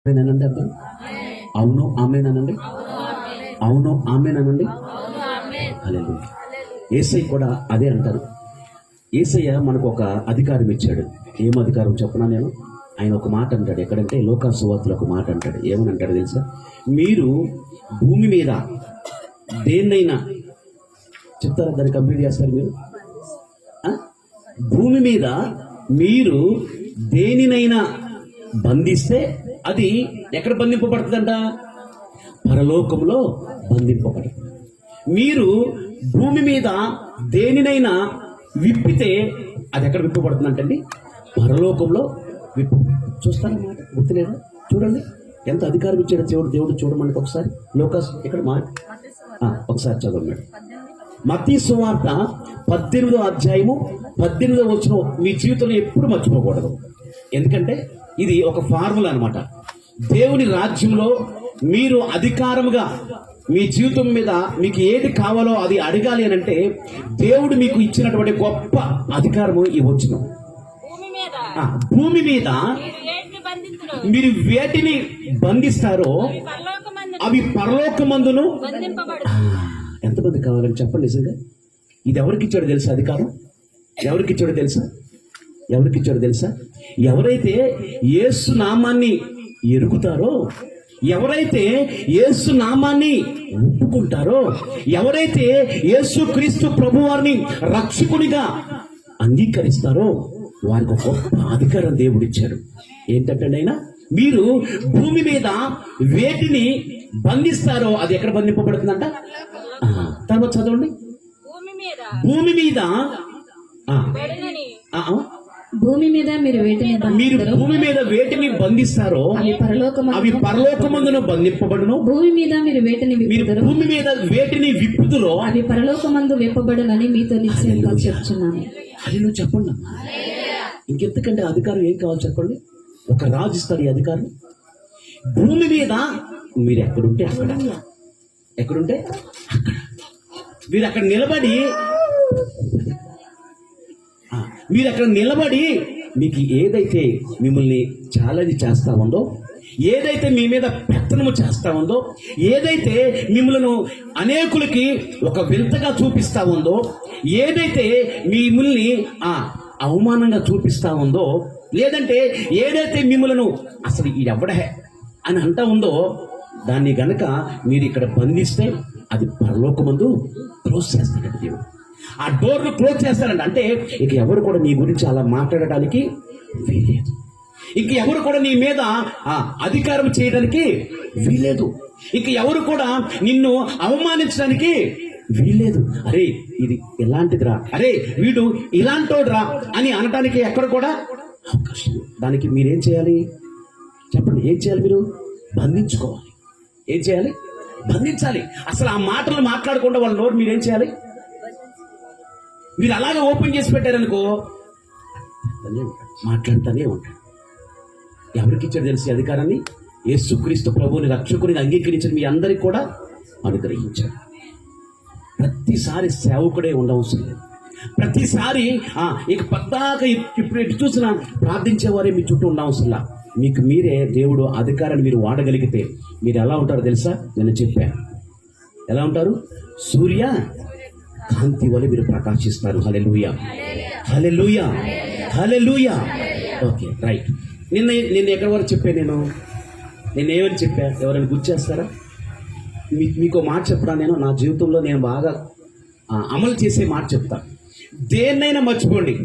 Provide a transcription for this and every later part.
ఆమేనండి అందరూ. అవును ఆమేనండి. అవును ఆమేనండి. హల్లెలూయా. యేసయ్య కూడా అదే అంటారు. యేసయ్య మనకు ఒక అధికారం ఇచ్చాడు. ఏం అధికారం చెప్పనా నేను? ఆయన ఒక మాట అంటాడు. ఎక్కడంటే లోకాసు సువార్తలో ఒక మాట అంటాడు. ఏమని అంటాడు తెలుసా? మీరు భూమి మీద దేన్నైనా చెప్తారా? దాన్ని కంప్లీట్ చేస్తారు మీరు. భూమి మీద మీరు దేనినైనా బంధిస్తే అది ఎక్కడ బంధింపబడుతుందంట? పరలోకంలో బంధింపబడుతుంది. మీరు భూమి మీద దేనినైనా విప్పితే అది ఎక్కడ విప్పబడుతుందంటండి? పరలోకంలో విప్పు. చూస్తారన్నమాట, గుర్తులేదా? చూడండి ఎంత అధికారం ఇచ్చాడు దేవుడు చూడమంటే ఒకసారి. లోకాస్ ఇక్కడ ఒకసారి చదవండి. మత్తయి సువార్త 18వ అధ్యాయము 18వ వచనం మీ జీవితంలో ఎప్పుడు మర్చిపోకూడదు. ఎందుకంటే ఇది ఒక ఫార్ములా అన్నమాట. దేవుని రాజ్యంలో మీరు అధికారముగా మీ జీవితం మీద మీకు ఏది కావాలో అది అడగాలి అని అంటే దేవుడు మీకు ఇచ్చినటువంటి గొప్ప అధికారము ఈ వచనం. భూమి మీద మీరు వేటిని బంధిస్తారో అవి పరలోకమందును. ఎంతమంది కావాలని చెప్పండి నిజంగా. ఇది ఎవరికి ఇచ్చాడో తెలుసా అధికారం? ఎవరికి ఇచ్చాడో తెలుసా? ఎవరికి ఇచ్చాడో తెలుసా? ఎవరైతే యేసు నామాన్ని ఎరుగుతారో, ఎవరైతే యేసు నామాన్ని ఒప్పుకుంటారో, ఎవరైతే యేసు క్రీస్తు ప్రభువారిని రక్షకునిగా అంగీకరిస్తారో వారికి ఒక గొప్ప అధికారం దేవుడిచ్చాడు. ఏంటంటే అయినా మీరు భూమి మీద వేటిని బంధిస్తారో అది ఎక్కడ బంధింపబడుతుందంట? తర్వాత చదవండి. భూమి మీద భూమి మీద మీరు భూమి మీద వేటిని బంధిస్తారో అవి పరలోకమందును బంధింపబడును. భూమి మీద మీరు భూమి మీద వేటిని విప్పుదురో అవి పరలోకమందు విప్పబడునని మీతో నిశ్చయంగా చెప్తున్నాను. అది నువ్వు చెప్పండి. ఇంకెంతకంటే అధికారం ఏం కావాలి చెప్పండి? ఒక రాజు ఇస్తాడు ఈ అధికారం. భూమి మీద మీరు ఎక్కడుంటే అక్కడ, ఎక్కడుంటే అక్కడ మీరు అక్కడ నిలబడి మీకు ఏదైతే మిమ్మల్ని ఛాలెంజ్ చేస్తా ఉందో, ఏదైతే మీ మీద పెత్తనము చేస్తా ఉందో, ఏదైతే మిమ్మల్ని అనేకులకి ఒక వింతగా చూపిస్తా ఉందో, ఏదైతే మిమ్మల్ని అవమానంగా చూపిస్తా ఉందో, లేదంటే ఏదైతే మిమ్మల్ని అసలు ఈ ఎవడే అని అంటా ఉందో దాన్ని గనక మీరు ఇక్కడ బంధిస్తే అది పరలోకమందు క్లోజ్ చేస్తాడంట దేవుడు. ఆ డోర్ను క్లోజ్ చేస్తారంట. అంటే ఇక ఎవరు కూడా నీ గురించి అలా మాట్లాడటానికి వీలేదు. ఇంక ఎవరు కూడా నీ మీద అధికారం చేయడానికి వీలేదు. ఇంక ఎవరు కూడా నిన్ను అవమానించడానికి వీలేదు. అరే ఇది ఎలాంటిదిరా, అరే వీడు ఇలాంటోడ్రా అని అనడానికి ఎక్కడ కూడా అవకాశం. దానికి మీరేం చేయాలి చెప్పండి? ఏం చేయాలి? మీరు బంధించుకోవాలి. ఏం చేయాలి? బంధించాలి. అసలు ఆ మాటలు మాట్లాడకుండా వాళ్ళ నోరు మీరేం చేయాలి? మీరు అలాగే ఓపెన్ చేసి పెట్టారనుకో మాట్లాడుతూనే ఉంటాడు. ఎవరికి ఇచ్చాడు తెలిసి అధికారాన్ని? యేసుక్రీస్తు ప్రభువుని రక్షకుని అంగీకరించిన మీ అందరికి కూడా అనుగ్రహించాడు. ప్రతిసారి సేవకుడే ఉండవలసిన లేదు. ప్రతిసారి ఇక పద్దాక ఇప్పుడు ఎటు చూసినా ప్రార్థించేవారే మీ చుట్టూ ఉండవలసిన. మీకు మీరే దేవుడు అధికారాన్ని మీరు వాడగలిగితే మీరు ఎలా ఉంటారో తెలుసా? నేను చెప్పాను. ఎలా ఉంటారు? సూర్య కాంతి వలె మీరు ప్రకాశిస్తారు. హల్లెలూయా, హల్లెలూయా, హల్లెలూయా. Okay, right. నిన్న ఎక్కడి వరకు చెప్పాను? నేను ఏమని చెప్పా? ఎవరైనా గుర్చేస్తారా? మీకు మాట చెప్తా. నేను నా జీవితంలో నేను బాగా అమలు చేసే మాట చెప్తా. దేన్నైనా మర్చిపోండి,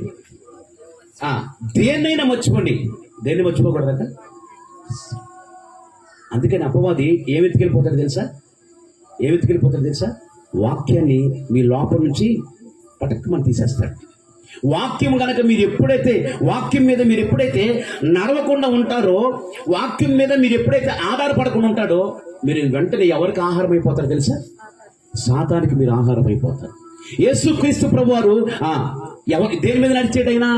దేన్నైనా మర్చిపోండి. దేన్ని మర్చిపోకూడదంట. అందుకని అపవాది ఏమెత్తుకెళ్ళిపోతాడు తెలుసా? ఏమెత్తుకెళ్ళిపోతాడు తెలుసా? వాక్యాన్ని మీ లోపల నుంచి పటక్కమని తీసేస్తాడు. వాక్యం కనుక వాక్యం మీద మీరు ఎప్పుడైతే నడవకుండా ఉంటారో, వాక్యం మీద మీరు ఎప్పుడైతే ఆధారపడకుండా ఉంటాడో మీరు వెంటనే ఎవరికి ఆహారం అయిపోతారో తెలుసా? సాతానికి మీరు ఆహారం అయిపోతారు. యేసుక్రీస్తు ప్రభువారు దేని మీద నడిచేటైనా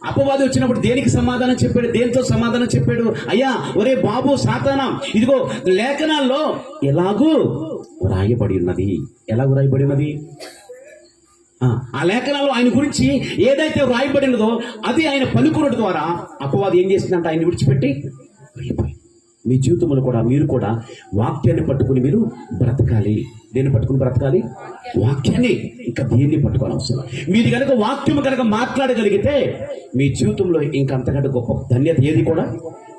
అపవాది వచ్చినప్పుడు దేనికి సమాధానం చెప్పాడు? దేనితో సమాధానం చెప్పాడు? అయ్యా ఒరే బాబు సాతానా, ఇదిగో లేఖనాల్లో ఎలాగూ వ్రాయబడి ఉన్నది. ఎలాగూ రాయబడి ఉన్నది? ఆ లేఖనాల్లో ఆయన గురించి ఏదైతే వ్రాయబడినదో అది ఆయన పలుకునడం ద్వారా అపవాది ఏం చేసిందంటే ఆయన విడిచిపెట్టి వెళ్ళిపోయింది. మీ జీవితంలో కూడా మీరు కూడా వాక్యాన్ని పట్టుకుని మీరు బ్రతకాలి. దేన్ని పట్టుకుని బ్రతకాలి? వాక్యాన్ని. ఇంకా దేన్ని పట్టుకోవాలి అవసరం. మీరు కనుక వాక్యం కనుక మాట్లాడగలిగితే మీ జీవితంలో ఇంకంతకంటే గొప్ప ధన్యత ఏది కూడా.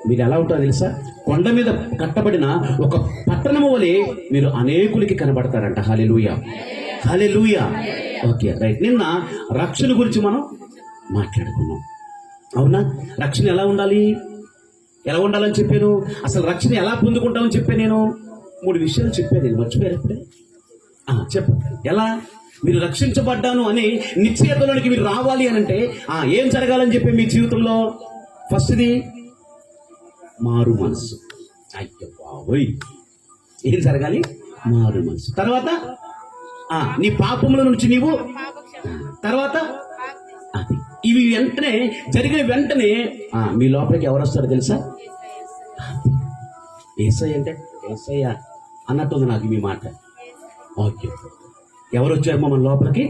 మీరు ఎలా ఉంటారో తెలుసా? కొండ మీద కట్టబడిన ఒక పట్టణము వలె మీరు అనేకులకి కనబడతారంట. హల్లెలూయా, హల్లెలూయా. Okay, right. నిన్న రక్షణ గురించి మనం మాట్లాడుకున్నాం, అవునా? రక్షణ ఎలా ఉండాలి, ఎలా ఉండాలని చెప్పాను. అసలు రక్షణ ఎలా పొందుకుంటామని చెప్పాను. నేను 3 విషయాలు చెప్పాను. నేను మర్చిపోయారు ఇప్పుడే. చెప్పు, ఎలా మీరు రక్షించబడ్డాను అనే నిశ్చయతలోనికి మీరు రావాలి అని అంటే ఏం జరగాలని చెప్పి మీ జీవితంలో ఫస్ట్ది మారు మనసు. అయ్యో బాబోయ్, ఏం జరగాలి? మారు మనసు. తర్వాత నీ పాపముల నుంచి నీవు, తర్వాత అది. ఇవి వెంటనే జరిగిన వెంటనే మీ లోపలికి ఎవరు వస్తారో తెలుసా? యేసయ్య అంటే యేసయ్య అన్నట్టుంది నాకు మీ మాట. ఓకే, ఎవరు వచ్చారు మన లోపలికి?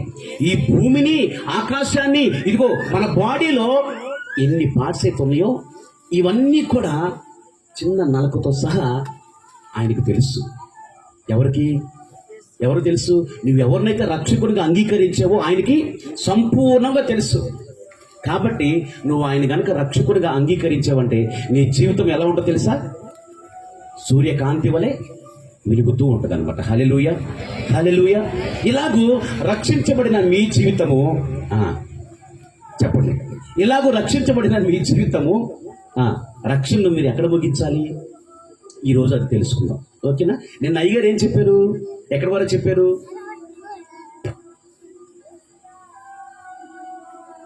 ఈ భూమిని, ఆకాశాన్ని, ఇదిగో మన బాడీలో ఎన్ని పార్ట్స్ అయితే ఉన్నాయో ఇవన్నీ కూడా చిన్న నలకతో సహా ఆయనకు తెలుసు. ఎవరికి? ఎవరు తెలుసు? నువ్వు ఎవరినైతే రక్షకుడిగా అంగీకరించావో ఆయనకి సంపూర్ణంగా తెలుసు. కాబట్టి నువ్వు ఆయన కనుక రక్షకుడిగా అంగీకరించావంటే నీ జీవితం ఎలా ఉంటుందో తెలుసా? సూర్యకాంతి వలె వెలుగుతూ ఉంటుంది అనమాట. హల్లెలూయా, హల్లెలూయా. ఇలాగూ రక్షించబడిన మీ జీవితము, చెప్పండి, ఇలాగూ రక్షించబడిన మీ జీవితము రక్షణను మీరు ఎక్కడ ముగించాలి? ఈరోజు అది తెలుసుకుందాం, ఓకేనా? నిన్న అయ్యగారు ఏం చెప్పారు? ఎక్కడి వరకు చెప్పారు?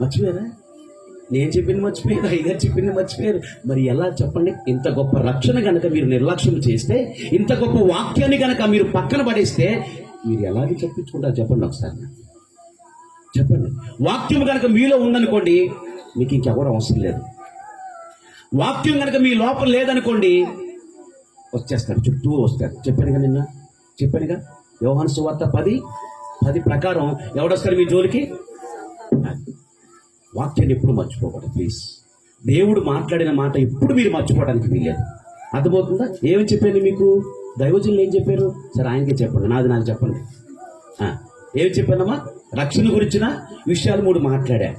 మర్చిపోయారా? నేను చెప్పింది మర్చిపోయారు, అయ్యగారు చెప్పింది మర్చిపోయారు. మరి ఎలా చెప్పండి? ఇంత గొప్ప రక్షణ కనుక మీరు నిర్లక్ష్యం చేస్తే, ఇంత గొప్ప వాక్యాన్ని కనుక మీరు పక్కన పడేస్తే మీరు ఎలాగే చెప్పించుకుంటారు? చెప్పండి ఒకసారి, చెప్పండి. వాక్యం కనుక మీలో ఉందనుకోండి, మీకు ఇంకెవరు అవసరం లేదు. వాక్యం కనుక మీ లోపల లేదనుకోండి, వచ్చేస్తారు, చుట్టూ వస్తారు. చెప్పానుగా, నిన్న చెప్పానుగా, యోహాను సువార్త 10:10 ప్రకారం ఎవడొస్తారు మీ జోలికి? వాక్యాన్ని ఎప్పుడు మర్చిపోకూడదు ప్లీజ్. దేవుడు మాట్లాడిన మాట ఎప్పుడు మీరు మర్చిపోవడానికి వీల్లేదు. అర్థమవుతుందా? ఏమి చెప్పాను మీకు? దైవజనులు ఏం చెప్పారు? సరే ఆయనకే చెప్పండి, నాకు చెప్పండి. ఏమి చెప్పానమ్మా? రక్షణ గురించిన విషయాలు 3 మాట్లాడా.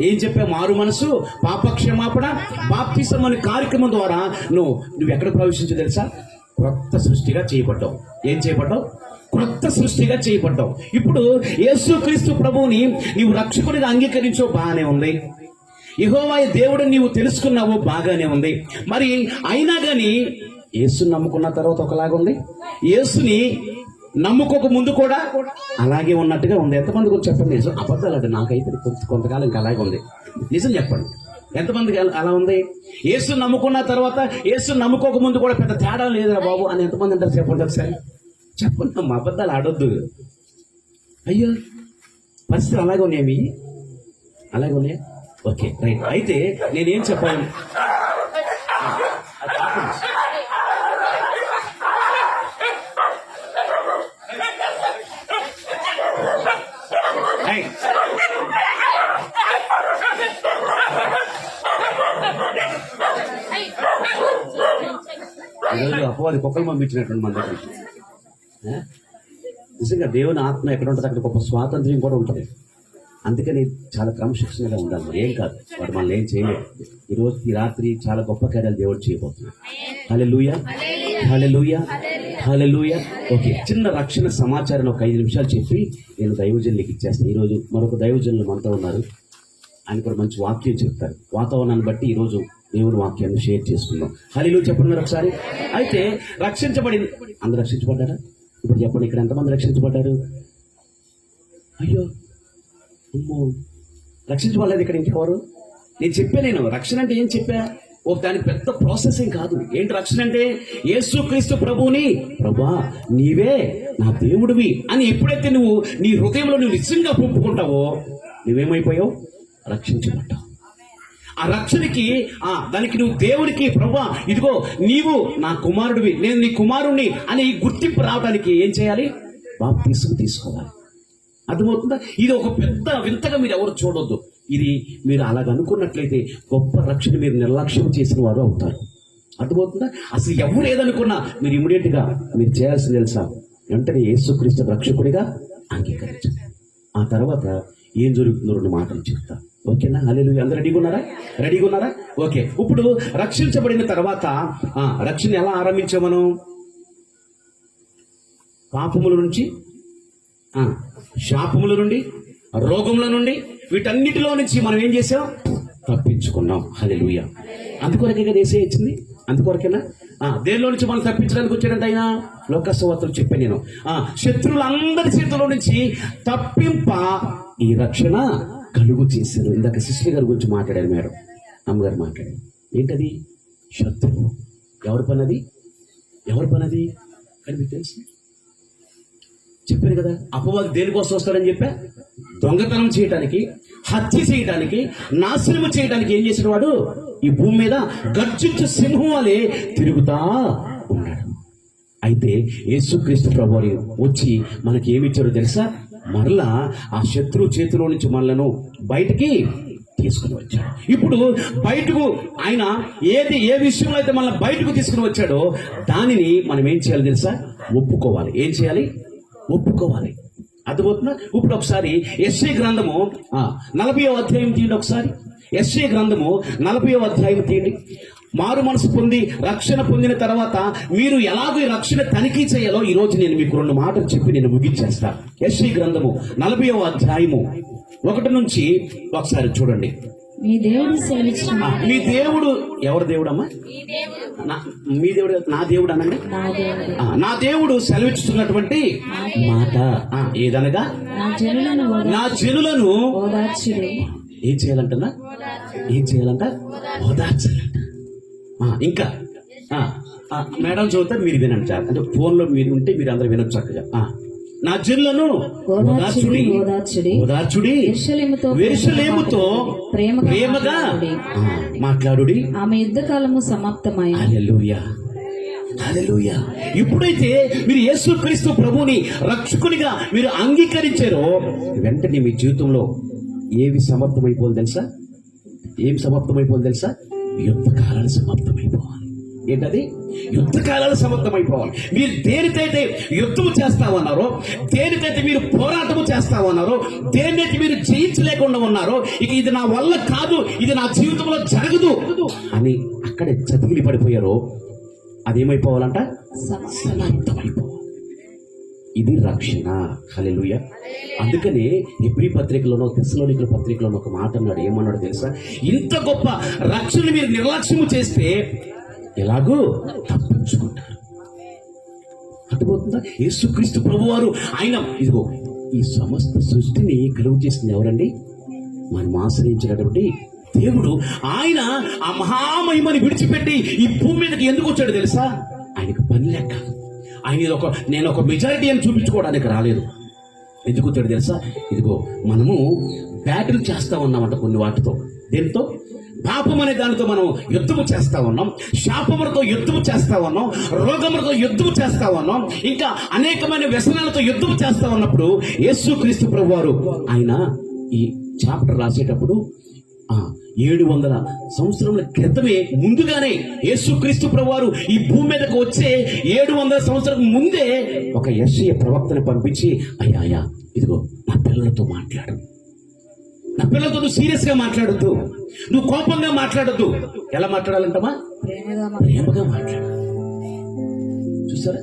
ఏం చెప్పా? మారు మనసు, పాపక్షమాపణ, బాప్తిసం అనే కార్యక్రమం ద్వారా నువ్వు ఎక్కడ ప్రవేశించో తెలుసా? క్రొత్త సృష్టిగా చేయబడ్డావు. ఏం చేయబడ్డావు? క్రొత్త సృష్టిగా చేయబడ్డావు. ఇప్పుడు యేసుక్రీస్తు ప్రభువుని నీవు రక్షకుడిగా అంగీకరించావు, బాగానే ఉంది. యెహోవా దేవుడు నీవు తెలుసుకున్నావు, బాగానే ఉంది. మరి అయినా కానీ యేసుని నమ్ముకున్న తర్వాత ఒకలాగా ఉంది, యేసుని నమ్ముకోక ముందు కూడా అలాగే ఉన్నట్టుగా ఉంది. ఎంతమంది గురించి చెప్పండి? నిజం, అబద్ధాలు అంటే నాకైతే కొంతకాలం ఇంకా అలాగే ఉంది. నిజం చెప్పండి, ఎంతమందికి అలా ఉంది? యేసు నమ్ముకున్న తర్వాత యేసు నమ్ముకోక ముందు కూడా పెద్ద తేడా లేదురా బాబు అని ఎంతమంది అంటారు? చెప్పండి ఒకసారి, చెప్పండి. మా అబద్ధాలు ఆడొద్దు. అయ్యో, పరిస్థితులు అలాగే ఉన్నాయా? అలాగే ఉన్నాయా? Okay, right. అయితే నేనేం చెప్పాను? ఈరోజు అపవాది కుక్కలు పంపించినటువంటి మన దగ్గర. నిజంగా దేవుని ఆత్మ ఎక్కడ ఉంటుంది అక్కడ గొప్ప స్వాతంత్ర్యం కూడా ఉంటుంది. అందుకని చాలా క్రమశిక్షణగా ఉండాలి. మరి ఏం కాదు, వాడు మనల్ని ఏం చేయలేదు. ఈ రాత్రి చాలా గొప్ప కార్యాలు దేవుడు చేయబోతున్నాడు. హల్లెలూయా, హల్లెలూయా, హల్లెలూయా. ఓకే, చిన్న రక్షణ సమాచారం ఒక 5 నిమిషాలు చెప్పి నేను దైవజనులకు ఇచ్చేస్తాను. ఈరోజు మరొక దైవజనులు మనతో ఉన్నారు, ఆయన కూడా మంచి వాక్యం చెప్తారు. వాతావరణాన్ని బట్టి ఈరోజు దేవుని వాక్యాన్ని షేర్ చేసుకుందాం. హల్లెలూయా చెప్పున్నారు ఒకసారి. అయితే రక్షించబడింది, అందరూ రక్షించబడ్డారా? ఇప్పుడు చెప్పండి, ఇక్కడ ఎంతమంది రక్షించబడ్డారు? అయ్యో, అమ్మో, రక్షించబడలేదు ఇక్కడ ఇంకెవరు? నేను రక్షణ అంటే ఏం చెప్పా? దానికి పెద్ద ప్రాసెసింగ్ కాదు. ఏంటి రక్షణ అంటే? యేసుక్రీస్తు ప్రభువుని, ప్రభా నీవే నా దేవుడివి అని ఎప్పుడైతే నువ్వు నీ హృదయంలో నువ్వు నిజంగా ఒప్పుకుంటావో నువ్వేమైపోయావు? రక్షించబడ్డావు. ఆ రక్షణకి దానికి నువ్వు దేవుడికి, ప్రభా ఇదిగో నీవు నా కుమారుడివి, నేను నీ కుమారుణ్ణి అని గుర్తింపు రావడానికి ఏం చేయాలి? బాప్తిసం తీసుకోవాలి. అర్థమవుతుందా? ఇది ఒక పెద్ద వింతగా మీరు ఎవరు చూడొద్దు. ఇది మీరు అలాగ అనుకున్నట్లయితే గొప్ప రక్షణ మీరు నిర్లక్ష్యం చేసిన వారు అవుతారు. అర్థమవుతుందా? అసలు ఎవరు ఏదనుకున్నా మీరు ఇమీడియట్ గా మీరు చేయాల్సింది తెలుసా, వెంటనే యేసుక్రీస్తు రక్షకుడిగా అంగీకరించండి. ఆ తర్వాత ఏం జరుగుతుందో 2 మాటలు చెప్తా. ఓకేనా? హల్లెలూయా. అందరూ రెడీగా ఉన్నారా? ఓకే. ఇప్పుడు రక్షించబడిన తర్వాత రక్షణ ఎలా ఆరంభించాం మనం? పాపముల నుంచి, శాపముల నుండి, రోగముల నుండి, వీటన్నిటిలో నుంచి మనం ఏం చేసాం? తప్పించుకున్నాం. హల్లెలూయా. అందుకొరకే కదా యేసయ్య ఇచ్చింది, అందుకొరకేనా? దేనిలో నుంచి మనం తప్పించడానికి వచ్చాడంటే ఆయన లోకస్వార్తలు చెప్పాను నేను. శత్రువులందరి చేతిలో నుంచి తప్పింప ఈ రక్షణ కలుగు చేశారు. ఇందాక సిస్టర్ గారి గురించి మాట్లాడారు, మేడం అమ్మగారు మాట్లాడారు. ఏంటది? శత్రువు. ఎవరి పని అది? కానీ మీకు తెలుసు, చెప్పాను కదా, అపవాది దేనికోసం వస్తాడని చెప్పా? దొంగతనం చేయడానికి, హత్య చేయడానికి, నాశనం చేయడానికి ఏం చేసిన వాడు ఈ భూమి మీద గర్జించే సింహం వలె తిరుగుతా ఉన్నాడు. అయితే యేసుక్రీస్తు ప్రభువు వచ్చి మనకి ఏమిచ్చాడో తెలుసా? మరలా ఆ శత్రువు చేతిలో నుంచి మనలను బయటికి తీసుకుని వచ్చాడు. ఇప్పుడు బయటకు ఆయన ఏ విషయంలో అయితే మనల్ని బయటకు తీసుకుని వచ్చాడో దానిని మనం ఏం చేయాలి తెలుసా? ఒప్పుకోవాలి. ఏం చేయాలి? ఒప్పుకోవాలి. అర్థమవుతుందా? ఇప్పుడు ఒకసారి యెషయా గ్రంథము 40వ అధ్యాయం తీయండి. ఒకసారి యెషయా గ్రంథము 40వ అధ్యాయం తీయండి. మారు మనసు పొంది రక్షణ పొందిన తర్వాత మీరు ఎలాగో ఈ రక్షణ తనిఖీ చేయాలో ఈ రోజు నేను మీకు 2 మాటలు చెప్పి నేను ముగించేస్తా. యెషయా గ్రంథము 40వ అధ్యాయము 1 నుంచి ఒకసారి చూడండి. మీ దేవుడు సెలవిచ్చిన మీ దేవుడు ఎవరి దేవుడమ్మా? మీ దేవుడు, నా దేవుడు అనండి. నా దేవుడు సెలవిస్తున్నటువంటి మాట ఏదనగా, నా జనులను ఏం చేయాలంట? ఓదార్చాలంట. ఇంకా మేడం చదువుతారు, మీరు వినండి. అంటే ఫోన్లో మీరు ఉంటే మీరు అందరూ వినొచ్చు చక్కగా. నా జనులను ఓదార్చుడి, యెరూషలేముతో ప్రేమగా మాట్లాడుడి. ఆమె యుద్ధ కాలము సమాప్తమైంది. హల్లెలూయా, హల్లెలూయా. ఎప్పుడైతే మీరు యేసుక్రీస్తు ప్రభువుని రక్షకునిగా మీరు అంగీకరించారో వెంటనే మీ జీవితంలో ఏమి సమాప్తమైపోవాలి తెలుసా? యుద్ధకాలాలు సమాప్తమైపోవాలి. ఏంటది? యుద్ధకాలాలు సమాప్తమైపోవాలి. మీరు దేనికైతే యుద్ధము చేస్తామన్నారో, దేనికైతే మీరు పోరాటము చేస్తామన్నారో, దేన్నైతే మీరు జయించలేకుండా ఉన్నారో, ఇక ఇది నా వల్ల కాదు, ఇది నా జీవితంలో జరగదు అని అక్కడే చతికిలి పడిపోయారో అదేమైపోవాలంట? సమాప్తమైపోవాలి. ఇది రక్షణ. హల్లెలూయా. అందుకనే హెబ్రీ పత్రికలోనో తెస్సలోనికల పత్రికలోనో ఒక మాట అన్నాడు. ఏమన్నాడు తెలుసా? ఇంత గొప్ప రక్షణ మీరు నిర్లక్ష్యము చేస్తే ఎలాగూ తప్పించుకుంటారు. అర్థమవుతుందా? యేసుక్రీస్తు ప్రభువారు ఆయన ఇదిగో ఈ సమస్త సృష్టిని కలుగు చేసింది ఎవరండి? మనం ఆశ్రయించినటువంటి దేవుడు. ఆయన ఆ మహామహిమని విడిచిపెట్టి ఈ భూమి మీదకి ఎందుకు వచ్చాడు తెలుసా? ఆయనకు పని లేక, ఆయన నేను ఒక మెజారిటీ అని చూపించుకోవడానికి రాలేదు. ఎందుకు వచ్చాడు తెలుసా? ఇదిగో మనము బ్యాటిల్ చేస్తా ఉన్నామంట కొన్ని వాటితో. దేనితో? పాపం అనే దానితో మనం యుద్ధము చేస్తా ఉన్నాం, శాపములతో యుద్ధము చేస్తా ఉన్నాం, రోగములతో యుద్ధము చేస్తా ఉన్నాం, ఇంకా అనేకమైన వ్యసనాలతో యుద్ధము చేస్తా ఉన్నప్పుడు యేసుక్రీస్తు ప్రభువారు ఆయన ఈ చాప్టర్ రాసేటప్పుడు 700 సంవత్సరముల క్రితమే ముందుగానే యేసుక్రీస్తు ప్రభువారు ఈ భూమి మీదకు వచ్చే 700 సంవత్సరాల ముందే ఒక యెషయా ప్రవక్తను పంపించి, అయ్యా ఇదిగో నా పిల్లలతో మాట్లాడు, నా పిల్లలతో నువ్వు సీరియస్ గా మాట్లాడద్దు, నువ్వు కోపంగా మాట్లాడద్దు. ఎలా మాట్లాడాలంటమా? ప్రేమగా మాట్లాడు. చూసారా?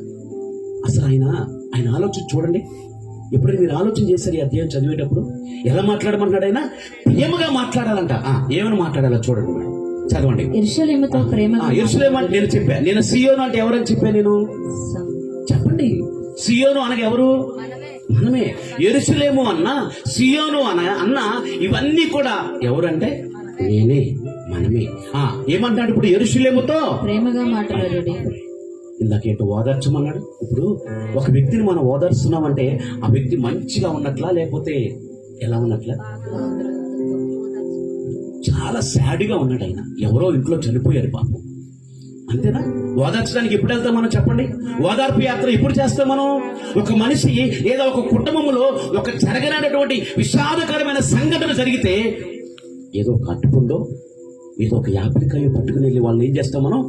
అసలు ఆయన ఆలోచన చూడండి. ఎప్పుడైనా మీరు ఆలోచన చేశారు ఈ అధ్యాయం చదివేటప్పుడు? ఎలా మాట్లాడమన్నాడు ఆయన? ప్రేమగా మాట్లాడాలంట. ఏమైనా మాట్లాడాలో చూడండి మేడం, చదవండి. యెరూషలేముతో ప్రేమగా. యెరూషలేము అంటే నేను చెప్పా, నేను సియోను అంటే ఎవరని చెప్పా? నేను చెప్పండి. సియోను అనగా ఎవరు? మనమే. యెరూషలేము అన్న, సియోను అన్న ఇవన్నీ కూడా ఎవరంటే నేనే, మనమే. ఏమంటాడు ఇప్పుడు? యెరూషలేముతో ప్రేమగా మాట్లాడు. ఇందాకేంటో ఓదార్చమన్నాడు. ఇప్పుడు ఒక వ్యక్తిని మనం ఓదార్స్తున్నామంటే ఆ వ్యక్తి మంచిగా ఉన్నట్లా లేకపోతే ఎలా ఉన్నట్లా? చాలా సాడ్గా ఉన్నాడు ఆయన. ఎవరో ఇంట్లో చనిపోయారు పాపం, అంతేనా? ఓదార్చడానికి ఎప్పుడు వెళ్తాం మనం చెప్పండి? ఓదార్పు యాత్ర ఎప్పుడు చేస్తాం మనం? ఒక మనిషి ఏదో ఒక కుటుంబంలో ఒక జరగనటువంటి విషాదకరమైన సంఘటన జరిగితే ఏదో ఒక అట్టుకుందో ఏదో ఒక యాపిల్కాయ పట్టుకుని వెళ్ళి వాళ్ళని ఏం చేస్తాం మనం?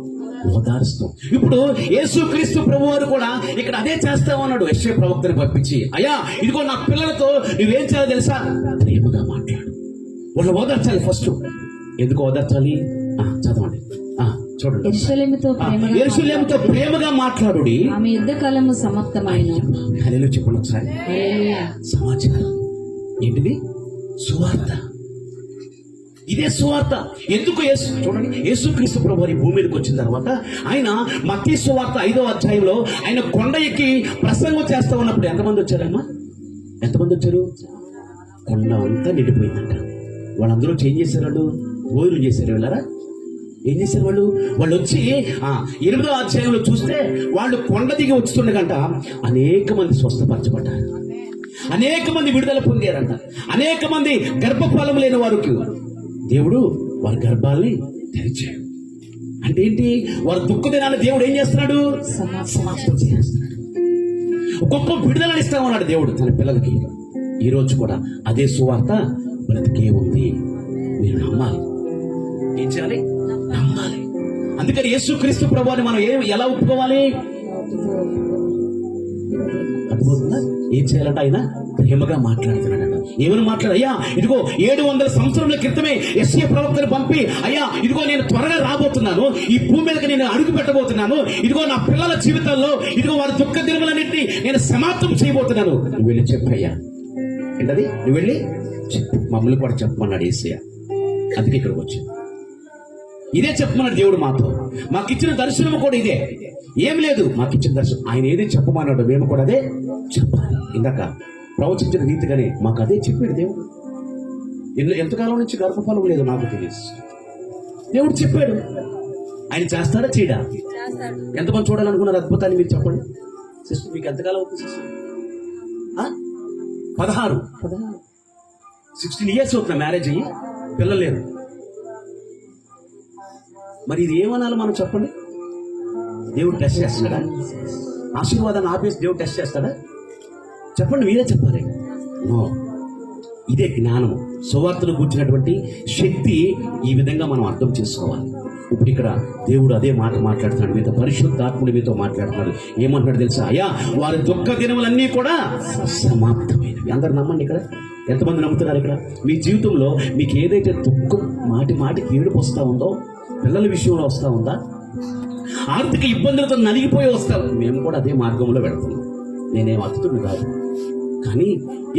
ఓదారుస్తాం. ఇప్పుడు యేసుక్రీస్తు ప్రభు వారు కూడా ఇక్కడ అదే చేస్తామన్నాడు. యెషయా ప్రవక్తని పంపించి, అయ్యా ఇదిగో నా పిల్లలతో నువ్వేం చేయాలో తెలుసా? ప్రేమగా మాట్లాడు. వాళ్ళు ఓదార్చాలి ఫస్ట్. ఎందుకు ఓదార్చాలి? చదవండి, చూడండి. యెరూషలేముతో ప్రేమగా మాట్లాడుడి, ఆమె యుద్ధ కాలము సమాప్తమైన. హల్లెలూయా చెప్పండి ఒకసారి. సమాచారం ఏంటిది? సువార్త. ఇదే సువార్త. ఎందుకు చూడండి, యేసుక్రీస్తు ప్రభు వారి భూమి మీదకి వచ్చిన తర్వాత ఆయన మత్తయి సువార్త 5వ అధ్యాయంలో ఆయన కొండ ఎక్కి ప్రసంగం చేస్తా ఉన్నప్పుడు ఎంతమంది వచ్చారమ్మా? ఎంతమంది వచ్చారు? కొండ అంతా నిండిపోయిందంట. వాళ్ళందరూ ఏం చేశారు? భోజనం చేశారు. వెళ్ళారా? ఏం చేశారు వాళ్ళు వచ్చి 8వ అధ్యాయంలో చూస్తే వాళ్ళు కొండ దిగి వచ్చుతుండగంట అనేక మంది స్వస్థపరచబడ్డారు, అనేక మంది విడుదల పొందారంట, అనేక మంది గర్భఫలం లేని వారికి దేవుడు వారి గర్భాల్ని తెరిచాడు. అంటే ఏంటి? వారి దుఃఖ దినాన్ని దేవుడు ఏం చేస్తున్నాడు? సమాప్తం చేస్తున్నాడు. గొప్ప విడుదలని ఇస్తా ఉన్నాడు దేవుడు తన పిల్లలకి. ఈ రోజు కూడా అదే సువార్త బ్రతికే ఉంది. మీరు నమ్మాలి. ఏం చేయాలి? నమ్మాలి. అందుకని యేసుక్రీస్తు ప్రభువుని మనం ఎలా ఒప్పుకోవాలి? అర్థమవుతుందా? ఏం చేయాలంట? ఆయన ప్రేమగా మాట్లాడుతున్నాడంట. ఏమని మాట్లాడయ్యా? ఇదిగో 700 సంవత్సరాల క్రితమే యెషయా ప్రవక్తను పంపి, అయ్యా ఇదిగో నేను త్వరగా రాబోతున్నాను, ఈ భూమి మీదకి నేను అడుగు పెట్టబోతున్నాను, ఇదిగో నా పిల్లల జీవితాల్లో ఇదిగో వారి దుఃఖ దినములన్నింటినీ నేను సమాప్తం చేయబోతున్నాను. నువ్వు వెళ్ళి చెప్పయ్యా. ఏంటది? నువ్వు వెళ్ళి చెప్పు. మమ్మల్ని కూడా చెప్పమన్నాడు యేసయ్య. అందుకే ఇక్కడికి వచ్చింది. ఇదే చెప్పమన్నాడు దేవుడు మాతో. మాకిచ్చిన దర్శనం కూడా ఇదే. ఏం లేదు, మాకిచ్చిన దర్శనం ఆయన ఏదే చెప్పమన్నాడు, మేము కూడా అదే చెప్పాలి. ఇందాక ప్రవచించిన రీతిగానే మాకు అదే చెప్పాడు దేవుడు. ఎంతకాలం నుంచి గర్భఫలం లేదు నాకు తెలియదు. దేవుడు చెప్పాడు. ఆయన చేస్తాడా చేయడా? ఎంతమంది చూడాలనుకున్నారు అద్భుతాన్ని? మీరు చెప్పండి సిస్టర్. మీకు ఎంతకాలం అవుతుంది సిస్టర్? 16 years అవుతున్నా మ్యారేజ్ అయ్యి, పిల్లలు లేరు. మరి ఇది ఏమనాలి మనం? చెప్పండి. దేవుడు టెస్ట్ చేస్తాడా? ఆశీర్వాదాన్ని ఆపేసి దేవుడు టెస్ట్ చేస్తాడా? చెప్పండి, మీరే చెప్పాలి. ఇదే జ్ఞానము. సువార్తను కూర్చున్నటువంటి శక్తి ఈ విధంగా మనం అర్థం చేసుకోవాలి. ఇప్పుడు ఇక్కడ దేవుడు అదే మాట మాట్లాడుతున్నాడు మీతో. పరిశుద్ధాత్ముడు మీతో మాట్లాడుతున్నాడు. ఏమంటున్నాడు తెలుసా? అయ్యా వారి దుఃఖ దినములన్నీ కూడా సమాప్తమైనవి. అందరు నమ్మండి. ఇక్కడ ఎంతమంది నమ్ముతున్నారు? ఇక్కడ మీ జీవితంలో మీకు ఏదైతే దుఃఖం మాటికి ఏడుపు వస్తూ ఉందో, పిల్లల విషయంలో వస్తూ ఉందా, ఆర్థిక ఇబ్బందులతో నలిగిపోయి వస్తావు, మేము కూడా అదే మార్గంలో వెళుతున్నాం. నేనేం అతుకుని కాదు. కానీ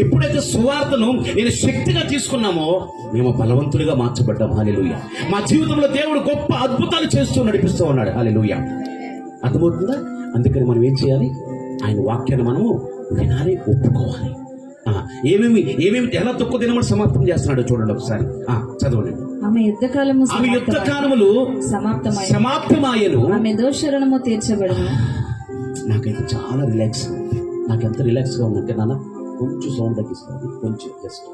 ఎప్పుడైతే సువార్తను నేను శక్తిగా తీసుకున్నామో మేము బలవంతులుగా మార్చబడ్డాం. హల్లెలూయా. మా జీవితంలో దేవుడు గొప్ప అద్భుతాలు చేస్తూ నడిపిస్తూ ఉన్నాడు. హల్లెలూయా. అర్థమవుతుందా? అందుకని మనం ఏం చేయాలి? ఆయన వాక్యాన్ని మనము వినాలి, ఒప్పుకోవాలి. ఏమేమి ఎలా దుఃఖ దినములు సమాప్తం చేస్తున్నాడో చూడండి ఒకసారి. చదవండి. ఆమె యుద్ధ కాలములు సమాప్తమాయను, ఆమె దోషరణము తీర్చబడను. నాకైతే చాలా రిలాక్స్. నాకెంత రిలాక్స్గా ఉందంటే నాన్న కొంచెం సౌండ్ తగ్గిస్తుంది, కొంచెం జస్ట్.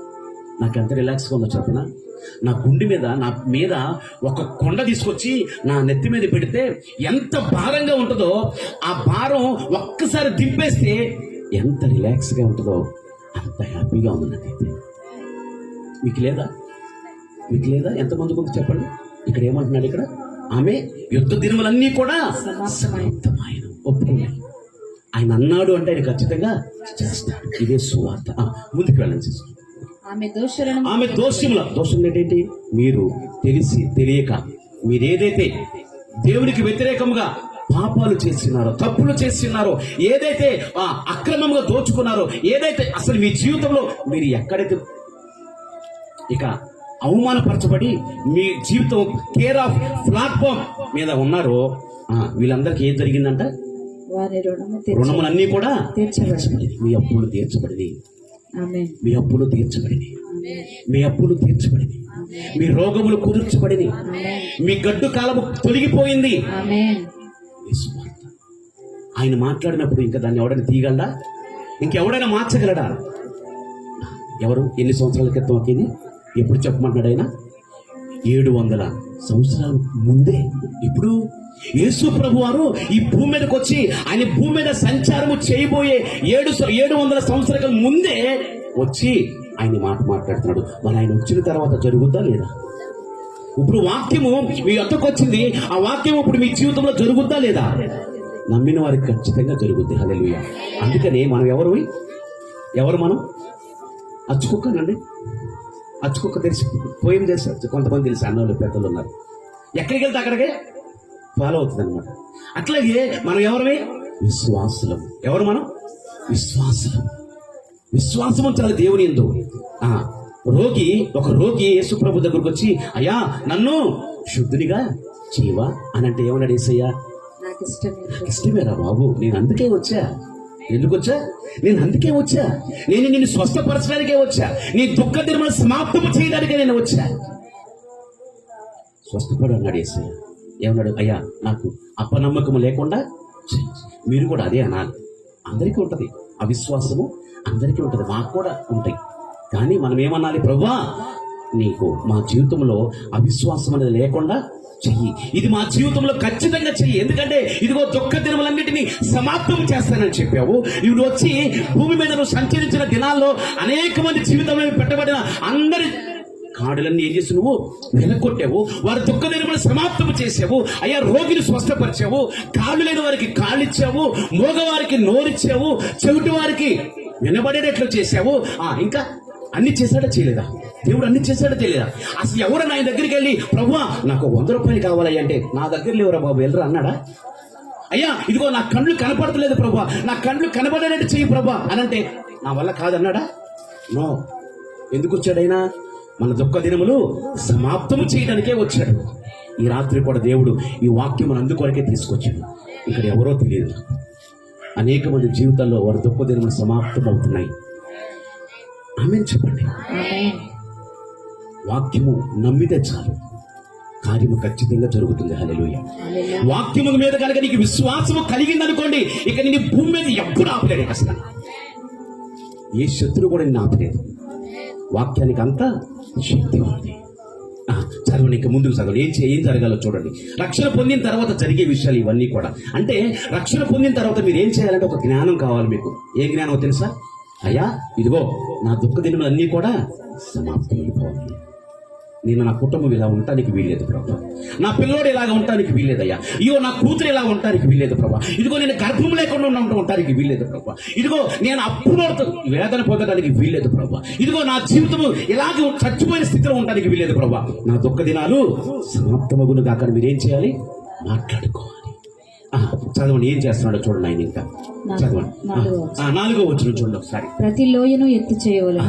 నాకెంత రిలాక్స్గా ఉందో చెప్పిన, నా గుండె మీద నా మీద ఒక కొండ తీసుకొచ్చి నా నెత్తి మీద పెడితే ఎంత భారంగా ఉంటుందో ఆ భారం ఒక్కసారి దింపేస్తే ఎంత రిలాక్స్గా ఉంటుందో అంత హ్యాపీగా ఉంది నాకైతే. మీకు లేదా? మీకు లేదా? ఎంతమంది కొంత చెప్పండి. ఇక్కడ ఏమంటున్నాడు? ఇక్కడ ఆమె యుద్ధ దినములన్నీ కూడా సమాప్తమాయను. ఒప్పుకున్నాడు. ఆయన అన్నాడు అంటే ఆయన ఖచ్చితంగా చేస్తాడు. ఇదే సువార్త. ముందుకు వెళ్ళండి సిస్టర్. ఆమె దోషం ఏంటంటే మీరు తెలిసి తెలియక మీరు ఏదైతే దేవునికి వ్యతిరేకంగా పాపాలు చేస్తున్నారో, తప్పులు చేస్తున్నారో, ఏదైతే అక్రమంగా దోచుకున్నారో, ఏదైతే అసలు మీ జీవితంలో మీరు ఎక్కడైతే ఇక అవమానపరచబడి మీ జీవితం కేర్ ఆఫ్ ప్లాట్ఫామ్ మీద ఉన్నారో వీళ్ళందరికీ ఏం జరిగిందంట? రుణములన్నీ కూడా తీర్చబడి, మీ అప్పులు తీర్చబడి, మీ అప్పులు తీర్చబడి, మీ అప్పులు తీర్చబడి, మీ రోగములు కుదుర్చబడి, మీ గడ్డు కాలము తొలగిపోయింది. ఆయన మాట్లాడినప్పుడు ఇంకా దాన్ని ఎవడైనా తీయగలడా? ఇంకెవడైనా మార్చగలడా? ఎవరు? ఎన్ని సంవత్సరాల క్రితం ఇది? ఎప్పుడు చెప్పమంటున్నాడు ఆయన? 700 సంవత్సరాల ముందే. ఇప్పుడు యేసు ప్రభు వారు ఈ భూమి మీదకి వచ్చి ఆయన భూమి మీద సంచారము చేయబోయే 700 సంవత్సరాల ముందే వచ్చి ఆయన మాట మాట్లాడుతున్నాడు. మరి ఆయన వచ్చిన తర్వాత జరుగుద్దా లేదా? ఇప్పుడు వాక్యము మీ వద్దకు వచ్చింది, ఆ వాక్యం ఇప్పుడు మీ జీవితంలో జరుగుద్దా లేదా? నమ్మిన వారికి ఖచ్చితంగా జరుగుద్ది. హల్లెలూయా. అందుకని మనం ఎవరు మనం అచ్చుకుక్కనండి. అచ్చుకుక్క తెలిసి పోయింది తెలుసు, కొంతమంది తెలిసి అన్నోళ్ళు పెద్దలు ఉన్నారు. ఎక్కడికి వెళ్తే అక్కడికే ఫాలో అవుతుంది అనమాట. అట్లాగే మనం ఎవరివి? విశ్వాసులం. ఎవరు మనం? విశ్వాసులం. విశ్వాసం ఉంచాలి దేవుని యందు. ఒక రోగి యేసు ప్రభు దగ్గరకు వచ్చి, అయ్యా నన్ను శుద్ధునిగా చేయవా అని అంటే ఏమన్నాడు యేసయ్య? నాకు ఇష్టమే. ఇష్టమేరా బాబు, నేను అందుకే వచ్చా. ఎందుకు వచ్చా? నేను అందుకే వచ్చా. నేను నిన్ను స్వస్థపరచడానికే వచ్చా. నీ దుఃఖ దినముల సమాప్తము చేయడానికే నేను వచ్చా. స్వస్థపడు అన్నాడు యేసయ్య. ఏమన్నాడు? అయ్యా నాకు అపనమ్మకము లేకుండా చెయ్యి. మీరు కూడా అదే అనాలి. అందరికీ ఉంటుంది అవిశ్వాసము, అందరికీ ఉంటుంది, మాకు కూడా ఉంటాయి. కానీ మనం ఏమనాలి? ప్రభువా నీకు మా జీవితంలో అవిశ్వాసం అనేది లేకుండా చెయ్యి, ఇది మా జీవితంలో ఖచ్చితంగా చెయ్యి. ఎందుకంటే ఇదిగో దుఃఖ దినములన్నిటినీ సమాప్తం చేస్తానని చెప్పావు. ఇప్పుడు వచ్చి భూమి మీద నువ్వు సంచరించిన దినాల్లో అనేక మంది జీవితంలో పెట్టబడిన అందరి కాడులన్నీ ఏం చేసి నువ్వు వెనకొట్టావు. వారి దుఃఖ దినములు సమాప్తం చేసావు. అయ్యా రోగిని స్వస్థపరిచావు, కాళ్ళు లేని వారికి కాళ్ళు ఇచ్చావు, మోగవారికి నోరిచ్చావు, చెవిటి వారికి వినబడేటట్లు చేసావు. ఇంకా అన్ని చేశాడా చేయలేదా? దేవుడు అన్ని చేశాడా చేయలేదా? అసలు ఎవరైనా ఆయన దగ్గరికి వెళ్ళి ప్రభువా నాకు 100 రూపాయలు కావాలయ్యా అంటే, నా దగ్గర లేవురా బాబు వెళ్ళరా అన్నాడా? అయ్యా ఇదిగో నా కళ్ళు కనపడతలేదు ప్రభువా, నా కళ్ళు కనబడేటట్టు చెయ్యి ప్రభువా అని అంటే, నా వల్ల కాదన్నాడా? నో. ఎందుకు వచ్చాడైనా? మన దుఃఖ దినములు సమాప్తము చేయడానికే వచ్చాడు. ఈ రాత్రి కూడా దేవుడు ఈ వాక్యం అందుకొరకే తీసుకొచ్చాడు. ఇక్కడ ఎవరో తెలియదు, అనేక మంది జీవితాల్లో వారి దుఃఖ దినములు సమాప్తం అవుతున్నాయి. ఆమేన్ చెప్పండి. ఆమేన్. వాక్యము నమ్మితే చాలు, కార్యము ఖచ్చితంగా జరుగుతుంది. హల్లెలూయా. వాక్యము మీద కనుక నీకు విశ్వాసము కలిగిందనుకోండి, ఇక నీ భూమి మీద ఎప్పుడు ఆపలేడు. అసలు ఏ శత్రువు కూడా నిన్ను ఆపలేదు. వాక్యానికి అంతా శక్తి ఉంది. చదవండి, ఇంకా ముందుకు చదవండి. ఏం జరగాలో చూడండి. రక్షణ పొందిన తర్వాత జరిగే విషయాలు ఇవన్నీ కూడా. అంటే రక్షణ పొందిన తర్వాత మీరు ఏం చేయాలంటే ఒక జ్ఞానం కావాలి మీకు. ఏ జ్ఞానం తెలుసా? అయ్యా ఇదిగో నా దుఃఖ దినములు అన్నీ కూడా సమాప్తం అయిపోవాలి. నేను నా కుటుంబం ఇలా ఉండటానికి వీల్లేదు ప్రభా, నా పిల్లోడు ఇలాగ ఉండటానికి వీల్లేదయ్యా, ఇదిగో నా కూతురు ఇలా ఉండటానికి వీల్లేదు ప్రభా, ఇదిగో నేను గర్భం లేకుండా ఉండటానికి వీల్లేదు ప్రభా, ఇదిగో నేను అప్పుడోడుతూ వేదన పొందడానికి వీల్లేదు ప్రభా, ఇదిగో నా జీవితము ఇలాగే చచ్చిపోయిన స్థితిలో ఉండడానికి వీల్లేదు ప్రభా. నా దుఃఖ దినాలు సమాప్తమగును కాక మీరేం చేయాలి? మాట్లాడుకోవాలి. చదవండి, ఏం చేస్తున్నాడో చూడండి. ఆయన ఇంకా చదవండి. 4వ వచనం చూడండి ఒకసారి. ప్రతి లోయను ఎత్తు చేయవలెను.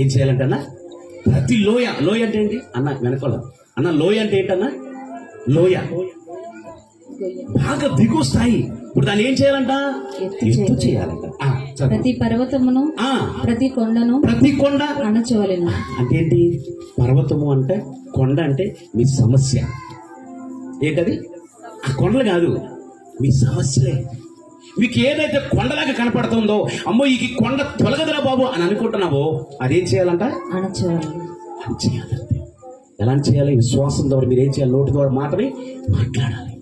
ఏం చేయాలంటన్నా? ప్రతి లోయ. లోయ అంటే ఏంటి అన్న? వెనకాల అన్న లోయ అంటే ఏంటన్నా? లోయ బాగా దిగువ స్థాయి. ఇప్పుడు దాన్ని ఏం చేయాలంట? ఎత్తు చేయాలంట. ప్రతి పర్వతమును, ప్రతి కొండ అణచవలెను. అంటే ఏంటి? పర్వతము అంటే, కొండ అంటే మీ సమస్య ఏంటది? ఆ కొండలు కాదు, మీ సమస్యలే. మీకు ఏదైతే కొండలాగా కనపడుతుందో, అమ్మో ఈ కొండ తొలగదురా బాబు అని అనుకుంటున్నావో, అదేం చేయాలంట? చేయాలంటే ఎలా చేయాలి? విశ్వాసం ద్వారా మీరు ఏం చేయాలి? నోటి ద్వారా మాటని మాట్లాడాలి.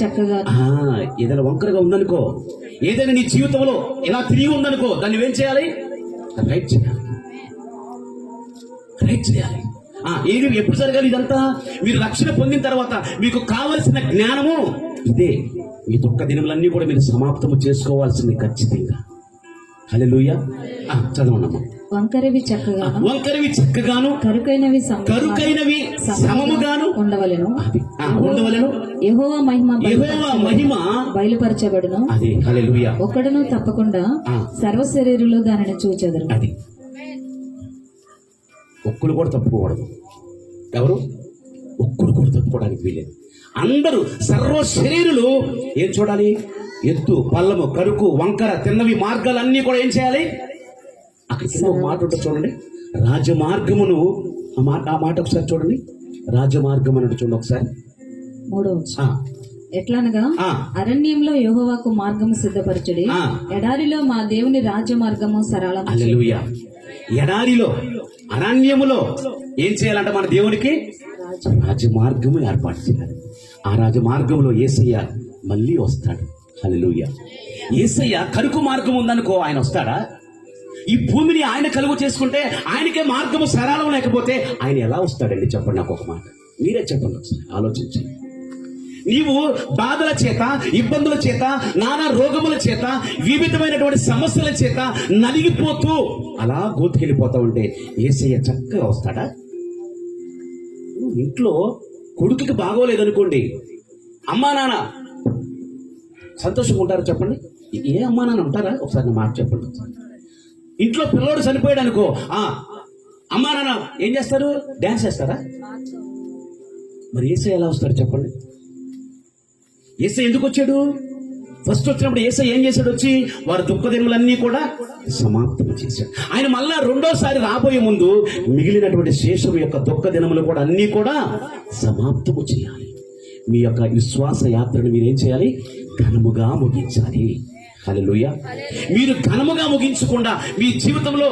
చక్కగా ఏదైనా వంకరగా ఉందనుకో, ఏదైనా నీ జీవితంలో ఇలా తిరిగి ఉందనుకో, దాన్ని ఏం చేయాలి? రైట్ చేయాలి. రైట్ చేయాలి. ఏది ఎప్పుడు జరగాలి? ఇదంతా మీరు రక్షణ పొందిన తర్వాత మీకు కావలసిన జ్ఞానము ఇదే. ఈ దుఃఖ దినములన్నీ కూడా మీరు సమాప్తము చేసుకోవాల్సింది ఖచ్చితంగా. హల్లెలూయా. చదవనమ్మా. వంకరవి చక్కగాను కరుకైనవి సమముగాను ఉండవలెను. యెహోవా మహిమ బయలుపరచబడును. అది హల్లెలూయా. ఒక్కడును తప్పకుండా సర్వ శరీరులు దానిని చూచెదరు. అది ఒక్కడు కూడా తప్పుకోకూడదు. ఎవరు? ఒక్కడు కూడా తప్పుకోవడానికి వీలేదు. అందరూ సర్వ శరీరులు ఏం చూడాలి? ఎత్తు, పల్లము, కరుకు, వంకర, తిన్నవి మార్గాలన్నీ కూడా ఏం చేయాలి? అక్కడ మాట ఉంటుంది చూడండి. రాజమార్గమును, ఆ మాట ఒకసారి చూడండి. రాజమార్గం అన్నట్టు చూడండి ఒకసారి. 3వ ఎట్లనగా అరణ్యంలో యెహోవాకు మార్గము సిద్ధపరచుడి, ఎడారిలో మా దేవుని రాజ్య మార్గము సరళము. హల్లెలూయా. ఎడారిలో, అరణ్యములో ఏం చేయాలంట? మన దేవునికి రాజమార్గము ఏర్పాటు చేయాలి. ఆ రాజమార్గంలో యేసయ్య మళ్ళీ వస్తాడు. హల్లెలూయా. యేసయ్య కరుకు మార్గం ఉందనుకో, ఆయన వస్తాడా? ఈ భూమిని ఆయన కలుగు చేసుకుంటే ఆయనకే మార్గము సరళం లేకపోతే ఆయన ఎలా వస్తాడండి? చెప్పండి నాకు ఒక మాట, మీరే చెప్పండి ఒకసారి, ఆలోచించండి. నీవు బాధల చేత, ఇబ్బందుల చేత, నానా రోగముల చేత, వివిధమైనటువంటి సమస్యల చేత నలిగిపోతూ అలా గోతుకెళ్ళిపోతా ఉంటే యేసయ్య చక్కగా వస్తాడా? ఇంట్లో కొడుకుకి బాగోలేదనుకోండి, అమ్మా నాన్న సంతోషంగా ఉంటారా చెప్పండి? ఏ అమ్మా నాన్న ఉంటారా? ఒకసారి నా మాట చెప్పండి. ఇంట్లో పిల్లోడు చనిపోయాడు అనుకో, అమ్మా నాన్న ఏం చేస్తారు? డ్యాన్స్ చేస్తారా? మరి యేసయ్య ఎలా వస్తాడు చెప్పండి? యేసయ్య ఎందుకు వచ్చాడు? ఫస్ట్ వచ్చినప్పుడు యేసయ్య ఏం చేశాడు? వచ్చి వారి దుఃఖదినములన్నీ కూడా సమాప్తం చేశాడు. ఆయన మళ్ళా రెండోసారి రాబోయే ముందు మిగిలినటువంటి శేషం యొక్క దుఃఖ దినములు కూడా అన్నీ కూడా సమాప్తము చేయాలి. మీ యొక్క విశ్వాస యాత్రను మీరేం చేయాలి? ఘనముగా ముగించాలి. హల్లెలూయా. మీరు ఘనముగా ముగించకుండా మీ జీవితంలో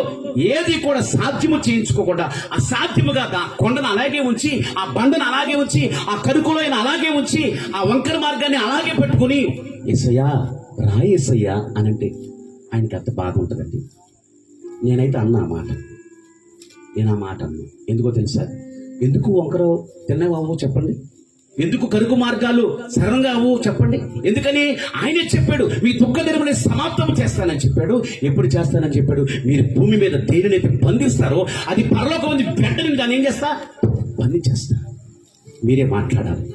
ఏది కూడా సాధ్యము చేయించుకోకుండా అసాధ్యముగా ఆ కొండను అలాగే ఉంచి, ఆ బండను అలాగే ఉంచి, ఆ కరుకులైన అలాగే ఉంచి, ఆ వంకర మార్గాన్ని అలాగే పెట్టుకుని యేసయ్యా రా యేసయ్యా అని అంటే ఆయనకి అంత బాధ ఉంటుందండి. నేనైతే అన్నా ఆ మాట, నేను ఆ మాట అన్నా. ఎందుకో తెలుసా? ఎందుకు వంకర తిన్నవావు చెప్పండి? ఎందుకు కరుకు మార్గాలు సరళంగా అవు చెప్పండి? ఎందుకని? ఆయనే చెప్పాడు, మీ దుఃఖ దినముని సమాప్తం చేస్తానని చెప్పాడు. ఎప్పుడు చేస్తానని చెప్పాడు? మీరు భూమి మీద దేనినైతే బంధిస్తారో అది పరలోకం ఉంది, వెంటనే దాన్ని ఏం చేస్తా? బంధించేస్తా. మీరే మాట్లాడాలి.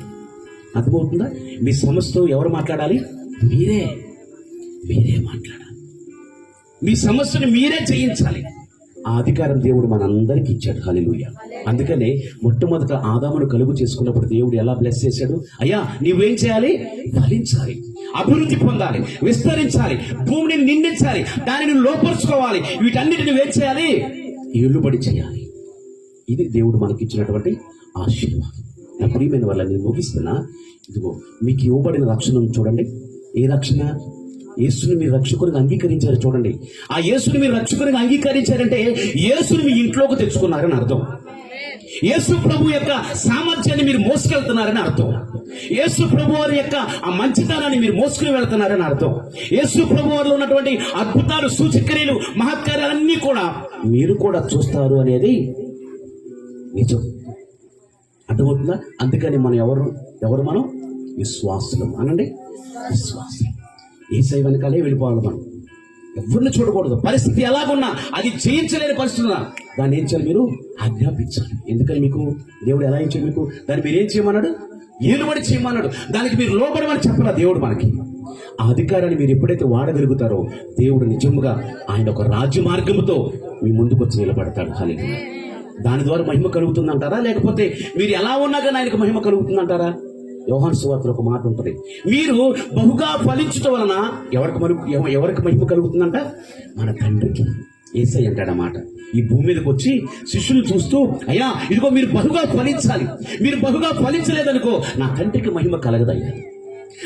అర్థమవుతుందా? మీ సమస్యతో ఎవరు మాట్లాడాలి? మీరే మాట్లాడాలి. మీ సమస్యను మీరే జయించాలి. ఆ అధికారం దేవుడు మనందరికీ ఇచ్చాడు. హల్లెలూయా. అందుకనే మొట్టమొదట ఆదామును కలుగు చేసుకున్నప్పుడు దేవుడు ఎలా బ్లెస్ చేశాడు? అయ్యా నువ్వేం చేయాలి? ఫలించాలి, అభివృద్ధి పొందాలి, విస్తరించాలి, భూమిని నిండించాలి, దానిని లోపరుచుకోవాలి. వీటన్నిటిని నువ్వేం చేయాలి? ఏలుబడి చేయాలి. ఇది దేవుడు మనకి ఇచ్చినటువంటి ఆశీర్వాదం. నా ప్రియమైన వల్ల నేను ముగిస్తున్నా. ఇదిగో మీకు ఇవ్వబడిన రక్షణ చూడండి. ఏ రక్షణ? యేసుని మీరు రక్షకునిగా అంగీకరించారు. చూడండి, ఆ యేసుని మీరు రక్షకునిగా అంగీకరించారంటే యేసుని మీ ఇంట్లోకి తెచ్చుకున్నారని అర్థం. యేసు ప్రభు యొక్క సామర్థ్యాన్ని మీరు మోసుకెళ్తున్నారని అర్థం. యేసు ప్రభు వారి యొక్క ఆ మంచితనాన్ని మీరు మోసుకుని వెళ్తున్నారని అర్థం. యేసు ప్రభు వారిలో ఉన్నటువంటి అద్భుతాలు, సూచక్రియలు, మహత్కార్యాలన్నీ కూడా మీరు కూడా చూస్తారు అనేది నిజం. అర్థమవుతుందా? అందుకని మనం ఎవరు మనం? విశ్వాసులం అనండి. విశ్వాసం. యేసయ్య వెనకాలే వెళ్ళిపోవాలి. మనం ఎవరిని చూడకూడదు. పరిస్థితి ఎలాగున్నా అది జయించలేని పరిస్థితి ఉన్నా దాన్ని ఏం చేయాలి? మీరు ఆజ్ఞాపించాలి. ఎందుకని మీకు దేవుడు ఎలా ఇచ్చాడు? మీకు దాన్ని మీరు ఏం చేయమన్నాడు? ఏలుబడి చేయమన్నాడు. దానికి మీరు లోబడమని చెప్పాల దేవుడు మనకి. ఆ అధికారాన్ని మీరు ఎప్పుడైతే వాడగలుగుతారో దేవుడు నిజంగా ఆయన ఒక రాజ్య మార్గముతో మీ ముందుకు వచ్చి నిలబడతాడు. హల్లెలూయా. దాని ద్వారా మహిమ కలుగుతుందంటారా? లేకపోతే మీరు ఎలా ఉన్నా కానీ ఆయనకు మహిమ కలుగుతుందంటారా? యోహాను సువార్తలో ఒక మాట ఉంటుంది, మీరు బహుగా ఫలించటం వలన ఎవరికి మహిమ కలుగుతుందంట? మన తండ్రికి. యేసయ్య అంటాడు అన్నమాట. ఈ భూమి మీదకి వచ్చి శిష్యులు చూస్తూ, అయ్యా ఇదిగో మీరు బహుగా ఫలించాలి, మీరు బహుగా ఫలించలేదనుకో నా తండ్రికి మహిమ కలగదయ్యా.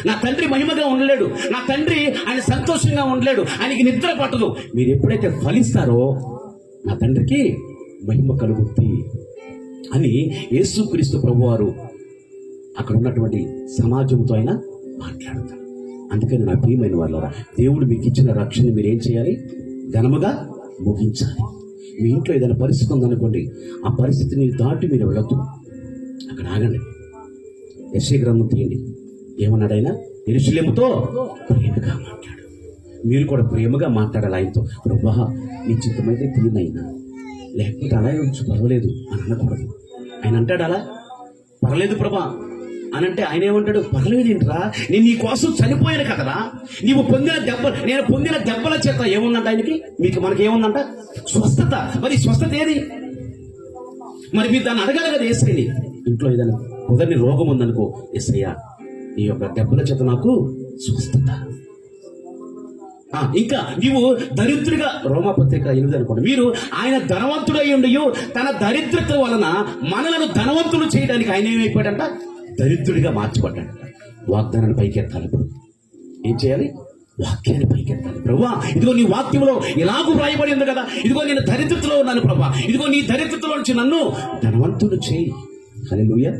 నా తండ్రి మహిమగా ఉండలేడు, నా తండ్రి ఆయన సంతోషంగా ఉండలేడు, ఆయనకి నిద్ర పట్టదు. మీరు ఎప్పుడైతే ఫలిస్తారో నా తండ్రికి మహిమ కలుగుద్ది అని యేసుక్రీస్తు ప్రభువారు అక్కడ ఉన్నటువంటి సమాజంతో ఆయన మాట్లాడతారు. అందుకని నా ప్రియమైన వాళ్ళారా, దేవుడు మీకు ఇచ్చిన రక్షణ మీరు ఏం చేయాలి? ఘనముగా ముగించాలి. మీ ఇంట్లో ఏదైనా పరిస్థితి ఉందనుకోండి, ఆ పరిస్థితిని దాటి మీరు వెళ్ళొద్దు. అక్కడ ఆగండి. యెషయా గ్రంథం తీయండి. ఏమన్నాడు ఆయన? యెరూషలేముతో ప్రేమగా మాట్లాడు. మీరు కూడా ప్రేమగా మాట్లాడాలి ఆయనతో. ప్రభువా నీ చిత్తమైతే తీయనైనా, లేకపోతే అలాగే ఉంచు పర్వాలేదు అని అనకూడదు. ఆయన అంటాడు అలా పర్లేదు ప్రభా అని అంటే ఆయన ఏమంటాడు? పర్లేదేంట్రా, నేను నీ కోసం చనిపోయాను కదరా, నేను పొందిన దెబ్బల చేత ఏముందంట ఆయనకి, మనకి ఏముందంట? స్వస్థత. మరి స్వస్థత ఏది? మరి మీరు దాన్ని అడగాలి కదా యేసయ్యని. ఇంట్లో ఏదైనా కుదరని రోగం ఉందనుకో, యేసయ్యా నీ యొక్క దెబ్బల చేత నాకు స్వస్థత. ఇంకా నీవు దరిద్రుడిగా, రోమాపత్రిక 8 అనుకోండి, మీరు ఆయన ధనవంతుడై ఉండి తన దరిద్రత వలన మనలను ధనవంతులు చేయడానికి ఆయన ఏమైపోయాడంట? దరిద్రుడిగా మార్చబడ్డాడు. వాగ్దానాన్ని పైకెత్తాలి. ఇప్పుడు ఏం చేయాలి? వాక్యాన్ని పైకెత్తాలి. ప్రభువా ఇదిగో నీ వాక్యంలో ఇలాగూ వ్రాయబడి ఉంది కదా, ఇదిగో నేను దరిద్రతలో ఉన్నాను ప్రభా, ఇదిగో నీ దరిద్రతలో నుంచి నన్ను ధనవంతుడు చేయి. హల్లెలూయా,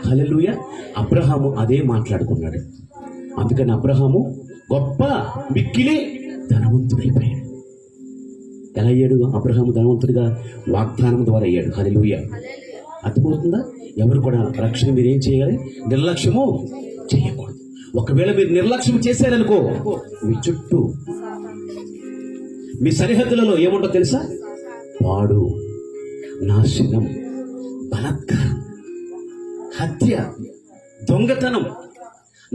హల్లెలూయా. అబ్రహాము అదే మాట్లాడుకున్నాడు. అందుకని అబ్రహాము గొప్ప మిక్కిలి ధనవంతుడైపోయాడు. ఎలా అయ్యాడు? అబ్రహాము ధనవంతుడిగా వాగ్దానం ద్వారా అయ్యాడు. హల్లెలూయా. అర్థమవుతుందా? ఎవరు కూడా రక్షణ మీరేం చేయాలి? నిర్లక్ష్యము చేయకూడదు. ఒకవేళ మీరు నిర్లక్ష్యం చేశారనుకో, మీ చుట్టూ మీ సరిహద్దులలో ఏముంటో తెలుసా? పాడు, నాశనం, బలాత్కారం, హత్య, దొంగతనం,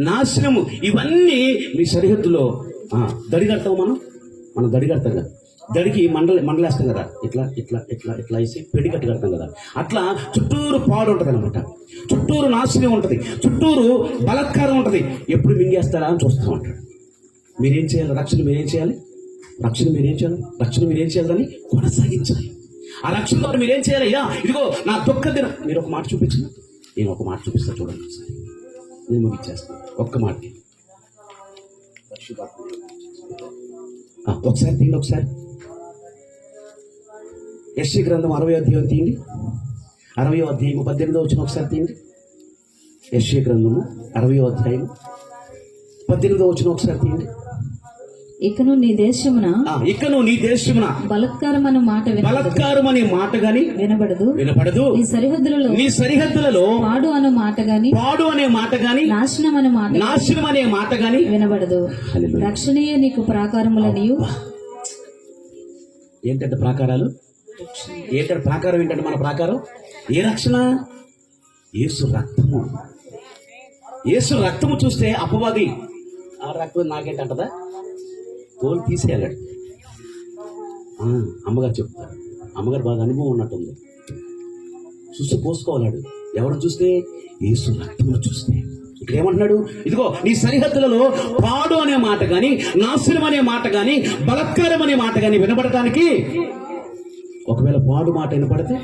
నాశనము, ఇవన్నీ మీ సరిహద్దులో. దడి కడతాం మనం దడి కడతాం కదా, దడికి మండలేస్తాం కదా, ఇట్లా ఇట్లా ఇట్లా ఇట్లా వేసి పెడికట్టు కడతాం కదా, అట్లా చుట్టూరు పాడు ఉంటుంది అనమాట, చుట్టూరు నాశనం ఉంటుంది, చుట్టూరు బలాత్కారం ఉంటుంది. ఎప్పుడు మింగేస్తారా అని చూస్తూ ఉంటాడు. మీరేం చేయాలి? రక్షణ మీరేం చేయాలి? రక్షణ మీరేం చేయాలని కొనసాగించాలి. ఆ రక్షణ ద్వారా మీరేం చేయాలి? అయ్యా ఇదిగో నా దుఃఖ దినం. మీరు ఒక మాట చూపించండి, నేను ఒక మాట చూపిస్తాను, చూడండి ఒకసారి. నేను ముగిచ్చేస్తాను ఒక్క మాట. ఒకసారి తీయండి, ఒకసారి యెషయా గ్రంథం 60వ అధ్యాయం తీయండి. 60వ అధ్యాయం 18వ వచనం ఒకసారి తీయండి. యెషయా గ్రంథము 60వ అధ్యాయం 18వ వచనం ఒకసారి తీయండి. ఇకను నీ దేశమున బలత్కారం అనే మాట గాని వినబడదు. నీ సరిహద్దులలో పాడు అనే మాట గాని నాశనం అనే మాట గాని వినబడదు. రక్షణయే నీకు ప్రాకారములనియు. ఏంటంటే ప్రాకారాలు? ఏంటంటే ప్రాకారం ఏంటంటే మన ప్రాకారం ఏ రక్షణ? యేసు రక్తము. యేసు రక్తము చూస్తే అపవాది ఆ రక్తం నాకేంటంటదా తోలు తీసేయాలండి. అమ్మగారు చెప్తారు, అమ్మగారు బాగా అనుభవం ఉన్నట్టుంది. చూసి పోసుకోవాలాడు. ఎవరు చూస్తే? యేసు రక్తమును చూస్తే. ఇక్కడ ఏమంటున్నాడు? ఇదిగో నీ సరిహద్దులలో పాడు అనే మాట గాని, నాశనం అనే మాట గాని, బలాత్కారం అనే మాట గాని వినపడటానికి. ఒకవేళ పాడు మాట వినపడితే,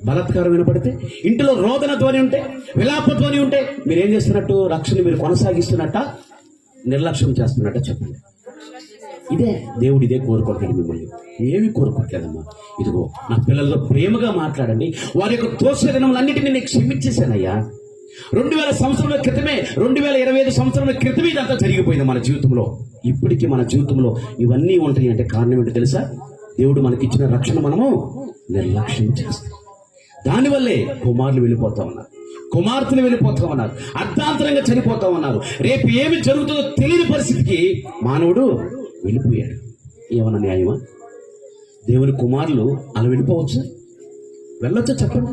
బలాత్కారం వినపడితే, ఇంటిలో రోదన ధ్వని ఉంటే, విలాప ధ్వని ఉంటే, మీరేం చేస్తున్నట్టు? రక్షణ మీరు కొనసాగిస్తున్నట్ట, నిర్లక్ష్యం చేస్తున్నట్ట? చెప్పండి. ఇదే దేవుడు ఇదే కోరుకోవట్లేదు మిమ్మల్ని, ఏమి కోరుకోవట్లేదమ్మా. ఇదిగో నా పిల్లలతో ప్రేమగా మాట్లాడండి, వారి యొక్క దోషదినములన్నిటినీ నేను క్షమించేశానయ్యా. 2000 సంవత్సరాల క్రితమే, 2025 సంవత్సరాల క్రితమే ఇదంతా జరిగిపోయింది మన జీవితంలో. ఇప్పటికీ మన జీవితంలో ఇవన్నీ ఉంటాయి అంటే కారణం ఏంటో తెలుసా? దేవుడు మనకిచ్చిన రక్షణ మనము నిర్లక్ష్యం చేస్తాం. దానివల్లే కుమారులు వెళ్ళిపోతా ఉన్నారు, కుమార్తెలు వెళ్ళిపోతా ఉన్నారు, అర్ధాంతరంగా చనిపోతా ఉన్నారు. రేపు ఏమి జరుగుతుందో తెలియని పరిస్థితికి మానవుడు వెళ్ళిపోయాడు. ఏమన్నా న్యాయమా? దేవుని కుమారులు అలా వెళ్ళిపోవచ్చా? వెళ్ళొచ్చా? చెప్పండి.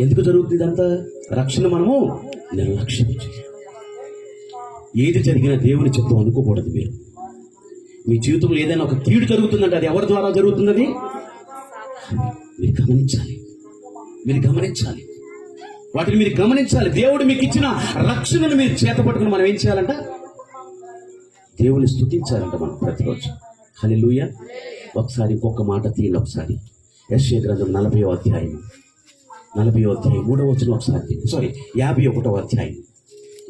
ఎందుకు జరుగుతుంది ఇదంతా? రక్షణ మనము నిర్లక్ష్యం చేయాలి. ఏది జరిగినా దేవుని చిత్తం అనుకోకూడదు. మీ జీవితంలో ఏదైనా ఒక కీడు జరుగుతుందంటే అది ఎవరి ద్వారా జరుగుతున్నది? మీరు గమనించాలి, వాటిని మీరు గమనించాలి. దేవుడు మీకు ఇచ్చిన రక్షణను మీరు చేతపట్టుకుని మనం ఏం చేయాలంట? దేవుని స్తుతించాలంట మనం ప్రతిరోజు. హల్లెలూయా. ఒకసారి ఇంకొక మాట తీయండి. ఒకసారి యెషయా గ్రంథం 40వ అధ్యాయం 3వ వచనం ఒకసారి. 51వ అధ్యాయం.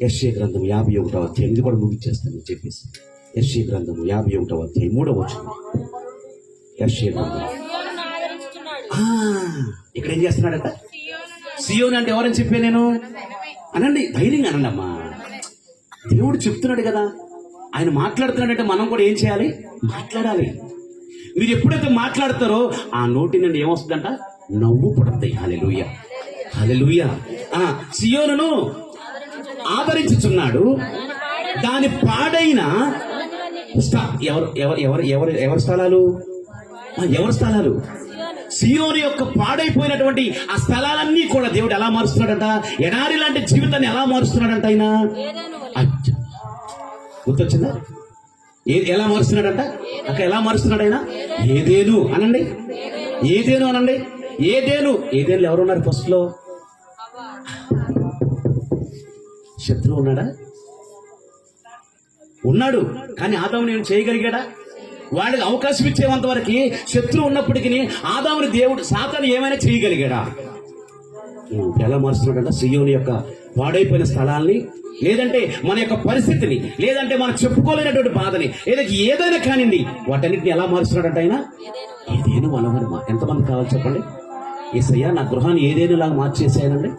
యెషయా గ్రంథం 51వ అధ్యాయం. ఇది కూడా ముగిచ్చేస్తాను చెప్పేసి. యెషయా గ్రంథం 51వ అధ్యాయం 3వ వచనం. యెషయా గ్రంథం. ఇక్కడ ఏం చేస్తున్నాడట? సియోను అంటే ఎవరని చెప్పే నేను అనండి, ధైర్యంగా అనండి అమ్మా. దేవుడు చెప్తున్నాడు కదా, ఆయన మాట్లాడుతున్నాడంటే మనం కూడా ఏం చేయాలి? మాట్లాడాలి. మీరు ఎప్పుడైతే మాట్లాడతారో ఆ నోటి నుండి ఏమొస్తుందంట? నవ్వు పుడతాయి. హల్లెలూయా, హల్లెలూయా. సియోనును ఆదరించుచున్నాడు, దాని పాడైన ఎవరి స్థలాలు? సియోను యొక్క పాడైపోయినటువంటి ఆ స్థలాలన్నీ కూడా దేవుడు ఎలా మారుస్తున్నాడంట? ఎడారి లాంటి జీవితాన్ని ఎలా మారుస్తున్నాడంట ఆయన? గుర్తొచ్చిందా? ఎలా మారుస్తున్నాడంట? ఎలా మారుస్తున్నాడు ఆయన? ఏదేను అనండి, ఏదేను ఎవరున్నారు ఫస్ట్ లో? శత్రువు ఉన్నాడు. కానీ ఆదాముని ఏం చేయగలిగాడా? వాడికి అవకాశం ఇచ్చేంత వరకు శత్రువు ఉన్నప్పటికీ ఆదాముని దేవుడు సాతాను ఏమైనా చేయగలిగాడా? ఎలా మారుస్తున్నాడంట? సియోను యొక్క పాడైపోయిన స్థలాల్ని, లేదంటే మన యొక్క పరిస్థితిని, లేదంటే మనం చెప్పుకోలేనటువంటి బాధని, ఏదైనా కానివ్వండి, వాటన్నిటిని ఎలా మారుస్తున్నాడంట ఆయన? ఏదేను మనోహరమా. ఎంతమంది కావాలి చెప్పండి? యేసయ్యా నా గృహాన్ని ఏదేనులాగా మార్చేసాయనండి.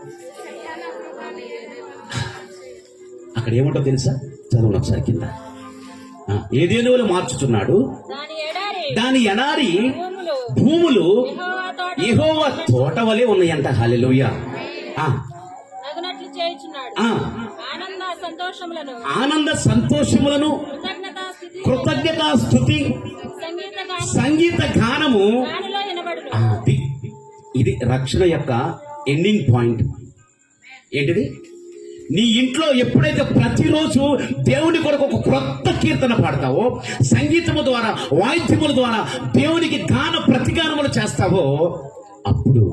అక్కడ ఏముంటో తెలుసా? చదువు ఒకసారి కింద. ఏదేనువులు మార్చుతున్నాడు, దాని ఎడారి భూములు భూములు యెహోవా తోట యెహోవా తోట వలె ఉన్నాయంట. హల్లెలూయా. ఆ, నగునట్లు చేయుచున్నాడు. ఆ, ఆనంద సంతోషములను ఆనంద సంతోషములను కృతజ్ఞతా కృతజ్ఞతా స్థితి స్తుతి సంగీత గానము దానిలో వినబడును. అది ఇది రక్షణ యొక్క ఎండింగ్ పాయింట్. ఏంటిది? నీ ఇంట్లో ఎప్పుడైతే ప్రతిరోజు దేవుని కొరకు ఒక క్రొత్త కీర్తన పాడతావో, సంగీతము ద్వారా, వాయిద్యముల ద్వారా దేవునికి గాన ప్రతిగానములు చేస్తావో, అప్పుడు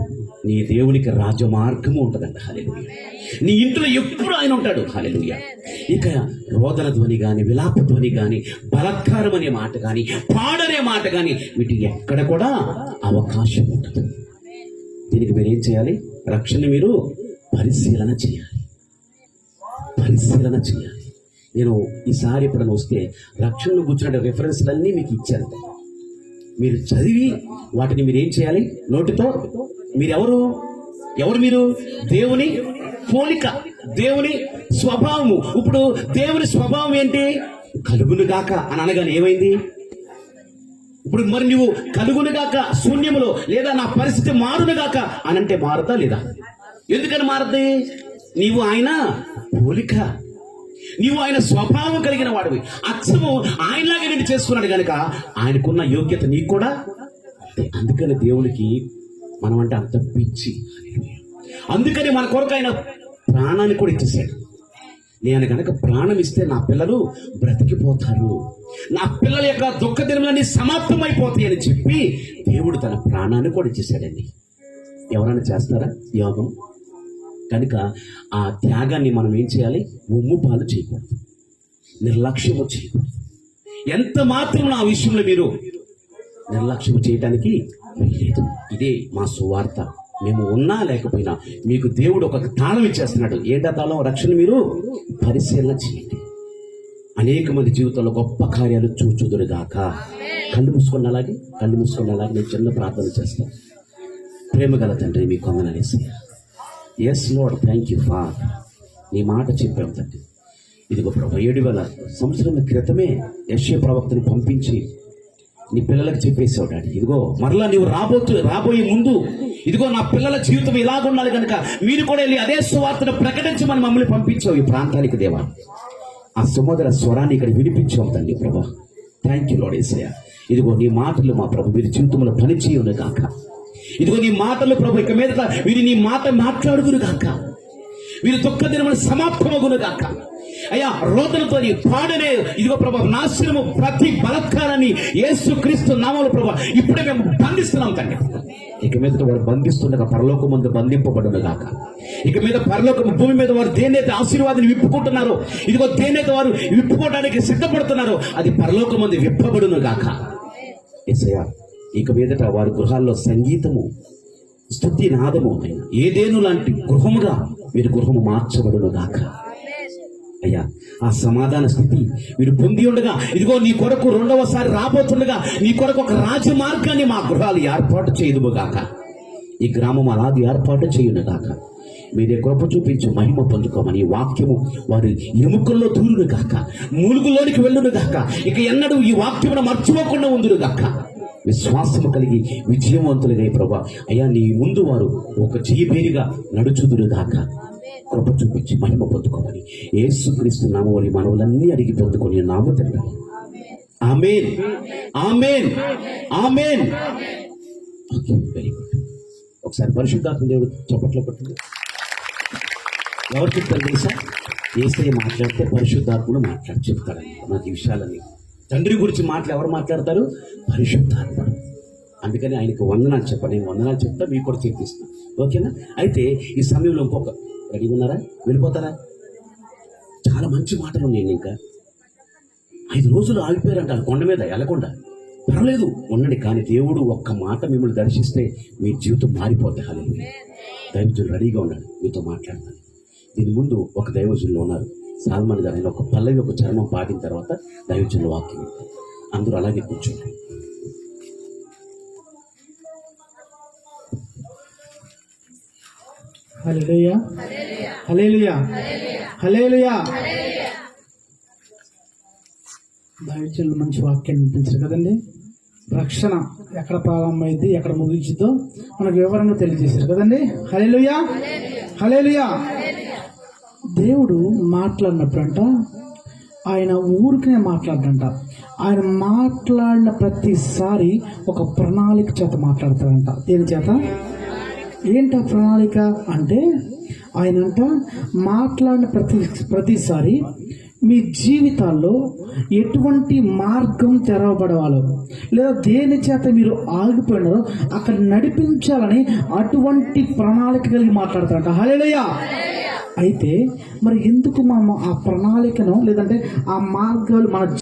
నీ దేవునికి రాజమార్గము ఉంటుందంట. హల్లెలూయా. నీ ఇంట్లో ఎప్పుడు ఆయన ఉంటాడు. హల్లెలూయా. ఇక రోదన ధ్వని కానీ, విలాప ధ్వని కానీ, బలత్కారం అనే మాట కానీ, పాడనే మాట కానీ, వీటి ఎక్కడ కూడా అవకాశం ఉంటుంది. దీనికి మీరేం చేయాలి? రక్షణ మీరు పరిశీలన చేయాలి. పరిశీలన చేయాలి. నేను ఈసారి ఎప్పుడైనా వస్తే రక్షణను కూర్చున్న రెఫరెన్స్లన్నీ మీకు ఇచ్చాను. మీరు చదివి వాటిని మీరు ఏం చేయాలి? నోటితో మీరెవరు మీరు దేవుని పోలిక, దేవుని స్వభావము. ఇప్పుడు దేవుని స్వభావం ఏంటి? కలుగునుగాక అని అనగానే ఏమైంది? ఇప్పుడు మరి నువ్వు కలుగునుగాక శూన్యములో, లేదా నా పరిస్థితి మారునుగాక అని అంటే మారుతా లేదా? ఎందుకని మారద్ది? నీవు ఆయన పోలిక, నీవు ఆయన స్వభావం కలిగిన వాడివి. అచ్చము ఆయనలాగా నేను చేసుకున్నాడు కనుక ఆయనకున్న యోగ్యత నీకు కూడా. అందుకని దేవునికి మనం అంటే అంత పిచ్చి. అందుకని మన కొరకు ఆయన ప్రాణాన్ని కూడా ఇచ్చేసాడు. నేను కనుక ప్రాణం ఇస్తే నా పిల్లలు బ్రతికిపోతారు, నా పిల్లల యొక్క దుఃఖ దినములన్నీ సమాప్తమైపోతాయి అని చెప్పి దేవుడు తన ప్రాణాన్ని కూడా ఇచ్చేసాడండి. ఎవరైనా చేస్తారా యోగం? కనుక ఆ త్యాగాన్ని మనం ఏం చేయాలి? ఉమ్ము పాలు చేయకూడదు, నిర్లక్ష్యము చేయకూడదు. ఎంత మాత్రం ఆ విషయంలో మీరు నిర్లక్ష్యం చేయడానికి లేదు. ఇదే మా సువార్త. మేము ఉన్నా లేకపోయినా మీకు దేవుడు ఒక తాళం ఇచ్చేస్తున్నాడు. ఏంటా తాళం? రక్షణ మీరు పరిశీలన చేయండి. అనేక మంది జీవితంలో గొప్ప కార్యాలు చూచుదురుగాక. కళ్ళు మూసుకున్న అలాగే నేను చిన్న ప్రార్థన చేస్తాను. ప్రేమ గల తండ్రి, మీ కొందనాలు యేసయ్యా. Yes Lord, thank you Father. నీ మాట చెప్పాం తండ్రి. ఇదిగో ప్రభు, 7,000 సంవత్సరాల క్రితమే యెషయా ప్రవక్తని పంపించి నీ పిల్లలకు చెప్పేసావు డాడీ. ఇదిగో మరలా నీవు రాబోయే ముందు ఇదిగో నా పిల్లల జీవితం ఇలాగుండాలి కనుక మీరు కూడా వెళ్ళి అదే సువార్తను ప్రకటించమని మమ్మల్ని పంపించావు ఈ ప్రాంతానికి. దేవా, ఆ సుమధుర స్వరాన్ని ఇక్కడ వినిపించావు తండ్రి ప్రభా. థ్యాంక్ యూ లార్డ్ యేసయ్యా. ఇదిగో నీ మాటలు మా ప్రభు వీరి జీవితంలో పనిచేయును గాక. ఇదిగో నీ మాటలు ప్రభు ఇక మీద వీరి నీ మాట మాట్లాడుదురు గాక. వీరి దుఃఖ దినములు సమాప్తమగును గాక. అయ్యా, రోదనతో పాడనే ఇదిగో ప్రభు నాశనము ప్రతి బలత్కారాన్ని యేసుక్రీస్తు నామములో ప్రభు ఇప్పుడే మేము బంధిస్తున్నాం తండ్రి. ఇక మీద వారు బంధిస్తుండగా పరలోకం ముందు బంధింపబడును గాక. ఇక మీద పరలోకం భూమి మీద వారు దేన్నైతే ఆశీర్వాదాన్ని విప్పుకుంటున్నారో, ఇదిగో దేన్నైతే వారు విప్పుకోవడానికి సిద్ధపడుతున్నారో అది పరలోకం ముందు విప్పబడును గాక. యేసయ్యా, ఇక మీదట వారి గృహాల్లో సంగీతము, స్తుతి నాదము అయిన ఏదేను లాంటి గృహముగా వీరి గృహము మార్చబడును గాక. అయ్యా, ఆ సమాధాన స్థితి వీరు పొంది ఉండగా ఇదిగో నీ కొరకు రెండవసారి రాబోతుండగా నీ కొరకు ఒక రాజమార్గాన్ని మా గృహాలు ఏర్పాటు చేయదుగాక. ఈ గ్రామం అలాది ఏర్పాటు చేయునుగాక. మీరే కృప చూపించి మహిమ పొందుకోమని ఈ వాక్యము వారి ఎముకల్లో దూరును గాక, మూలుగులోనికి వెళ్ళును గాక. ఇక ఎన్నడూ ఈ వాక్యమును మర్చిపోకుండా ఉందురు గాక. విశ్వాసము కలిగి విజయవంతులుగా ప్రభా అయ్యా నీ ముందు వారు ఒక జయభేరిగా నడుచుదురు గాక. కృప చూపించి మహిమ పొందుకోమని యేసుక్రీస్తు నామములో మనవులన్నీ అడిగి పొందుకొని నామ తండ్రి. Amen, amen, amen. Okay, very good. ఒకసారి పరిశుద్ధాత్మ దేవుడు చప్పట్లు కొట్టింది. ఎవరు చెప్తారు తెలుసా? యేసయ్య మాట్లాడితే పరిశుద్ధాత్మను చెప్తారు మనకి ఈ విషయాలన్నీ. తండ్రి గురించి ఎవరు మాట్లాడతారు? పరిశుద్ధాత్మ. అందుకని ఆయనకు వందనాలు చెప్పండి. నేను వందనాలు చెప్తా, మీకు కూడా చెప్పిస్తాను. ఓకేనా? అయితే ఈ సమయంలో ఇంకొక రెడీ ఉన్నారా? వెళ్ళిపోతారా? చాలా మంచి మాటలు ఉన్నాయి. ఇంకా 5 రోజులు ఆగిపోయారంట కొండ మీద వెళ్ళకుండా. పర్లేదు, ఉండండి. కానీ దేవుడు ఒక్క మాట మిమ్మల్ని దర్శిస్తే మీ జీవితం మారిపోతాయి. హల్లెలూయా. దైవజనులు రెడీగా ఉన్నాడు మీతో మాట్లాడతాను. దీని ముందు ఒక దైవజనులు ఉన్నారు, సాల్మన్ గారు. ఆయన ఒక పల్లవి, ఒక చర్మం పాటిన తర్వాత దైవజనుల వాక్యం. అందరూ అలాగే కూర్చోండి. హల్లెలూయా, హల్లెలూయా, హల్లెలూయా. దైవజనులు మంచి వాక్యాన్ని వినిపించారు కదండి. రక్షణ ఎక్కడ ప్రారంభమైంది ఎక్కడ ముగించిందో మనకు వివరంగా తెలియజేశారు కదండి. హల్లెలూయా, హల్లెలూయా. దేవుడు మాట్లాడినప్పుడంట ఆయన ఊరికనే మాట్లాడంట. ఆయన మాట్లాడిన ప్రతిసారి ఒక ప్రణాళిక చేత మాట్లాడతాడంట. దేని చేత? ఏంట ప్రణాళిక అంటే ఆయనంట మాట్లాడిన ప్రతిసారి మీ జీవితాల్లో ఎటువంటి మార్గం తెరవబడవాలో లేదా దేని చేత మీరు ఆగిపోయినారో అక్కడ నడిపించాలని అటువంటి ప్రణాళిక కలిగి మాట్లాడతారంట. హల్లెలూయా. అయితే మరి ఎందుకు ఆ ప్రణాళికను లేదంటే ఆ మార్గాలు మన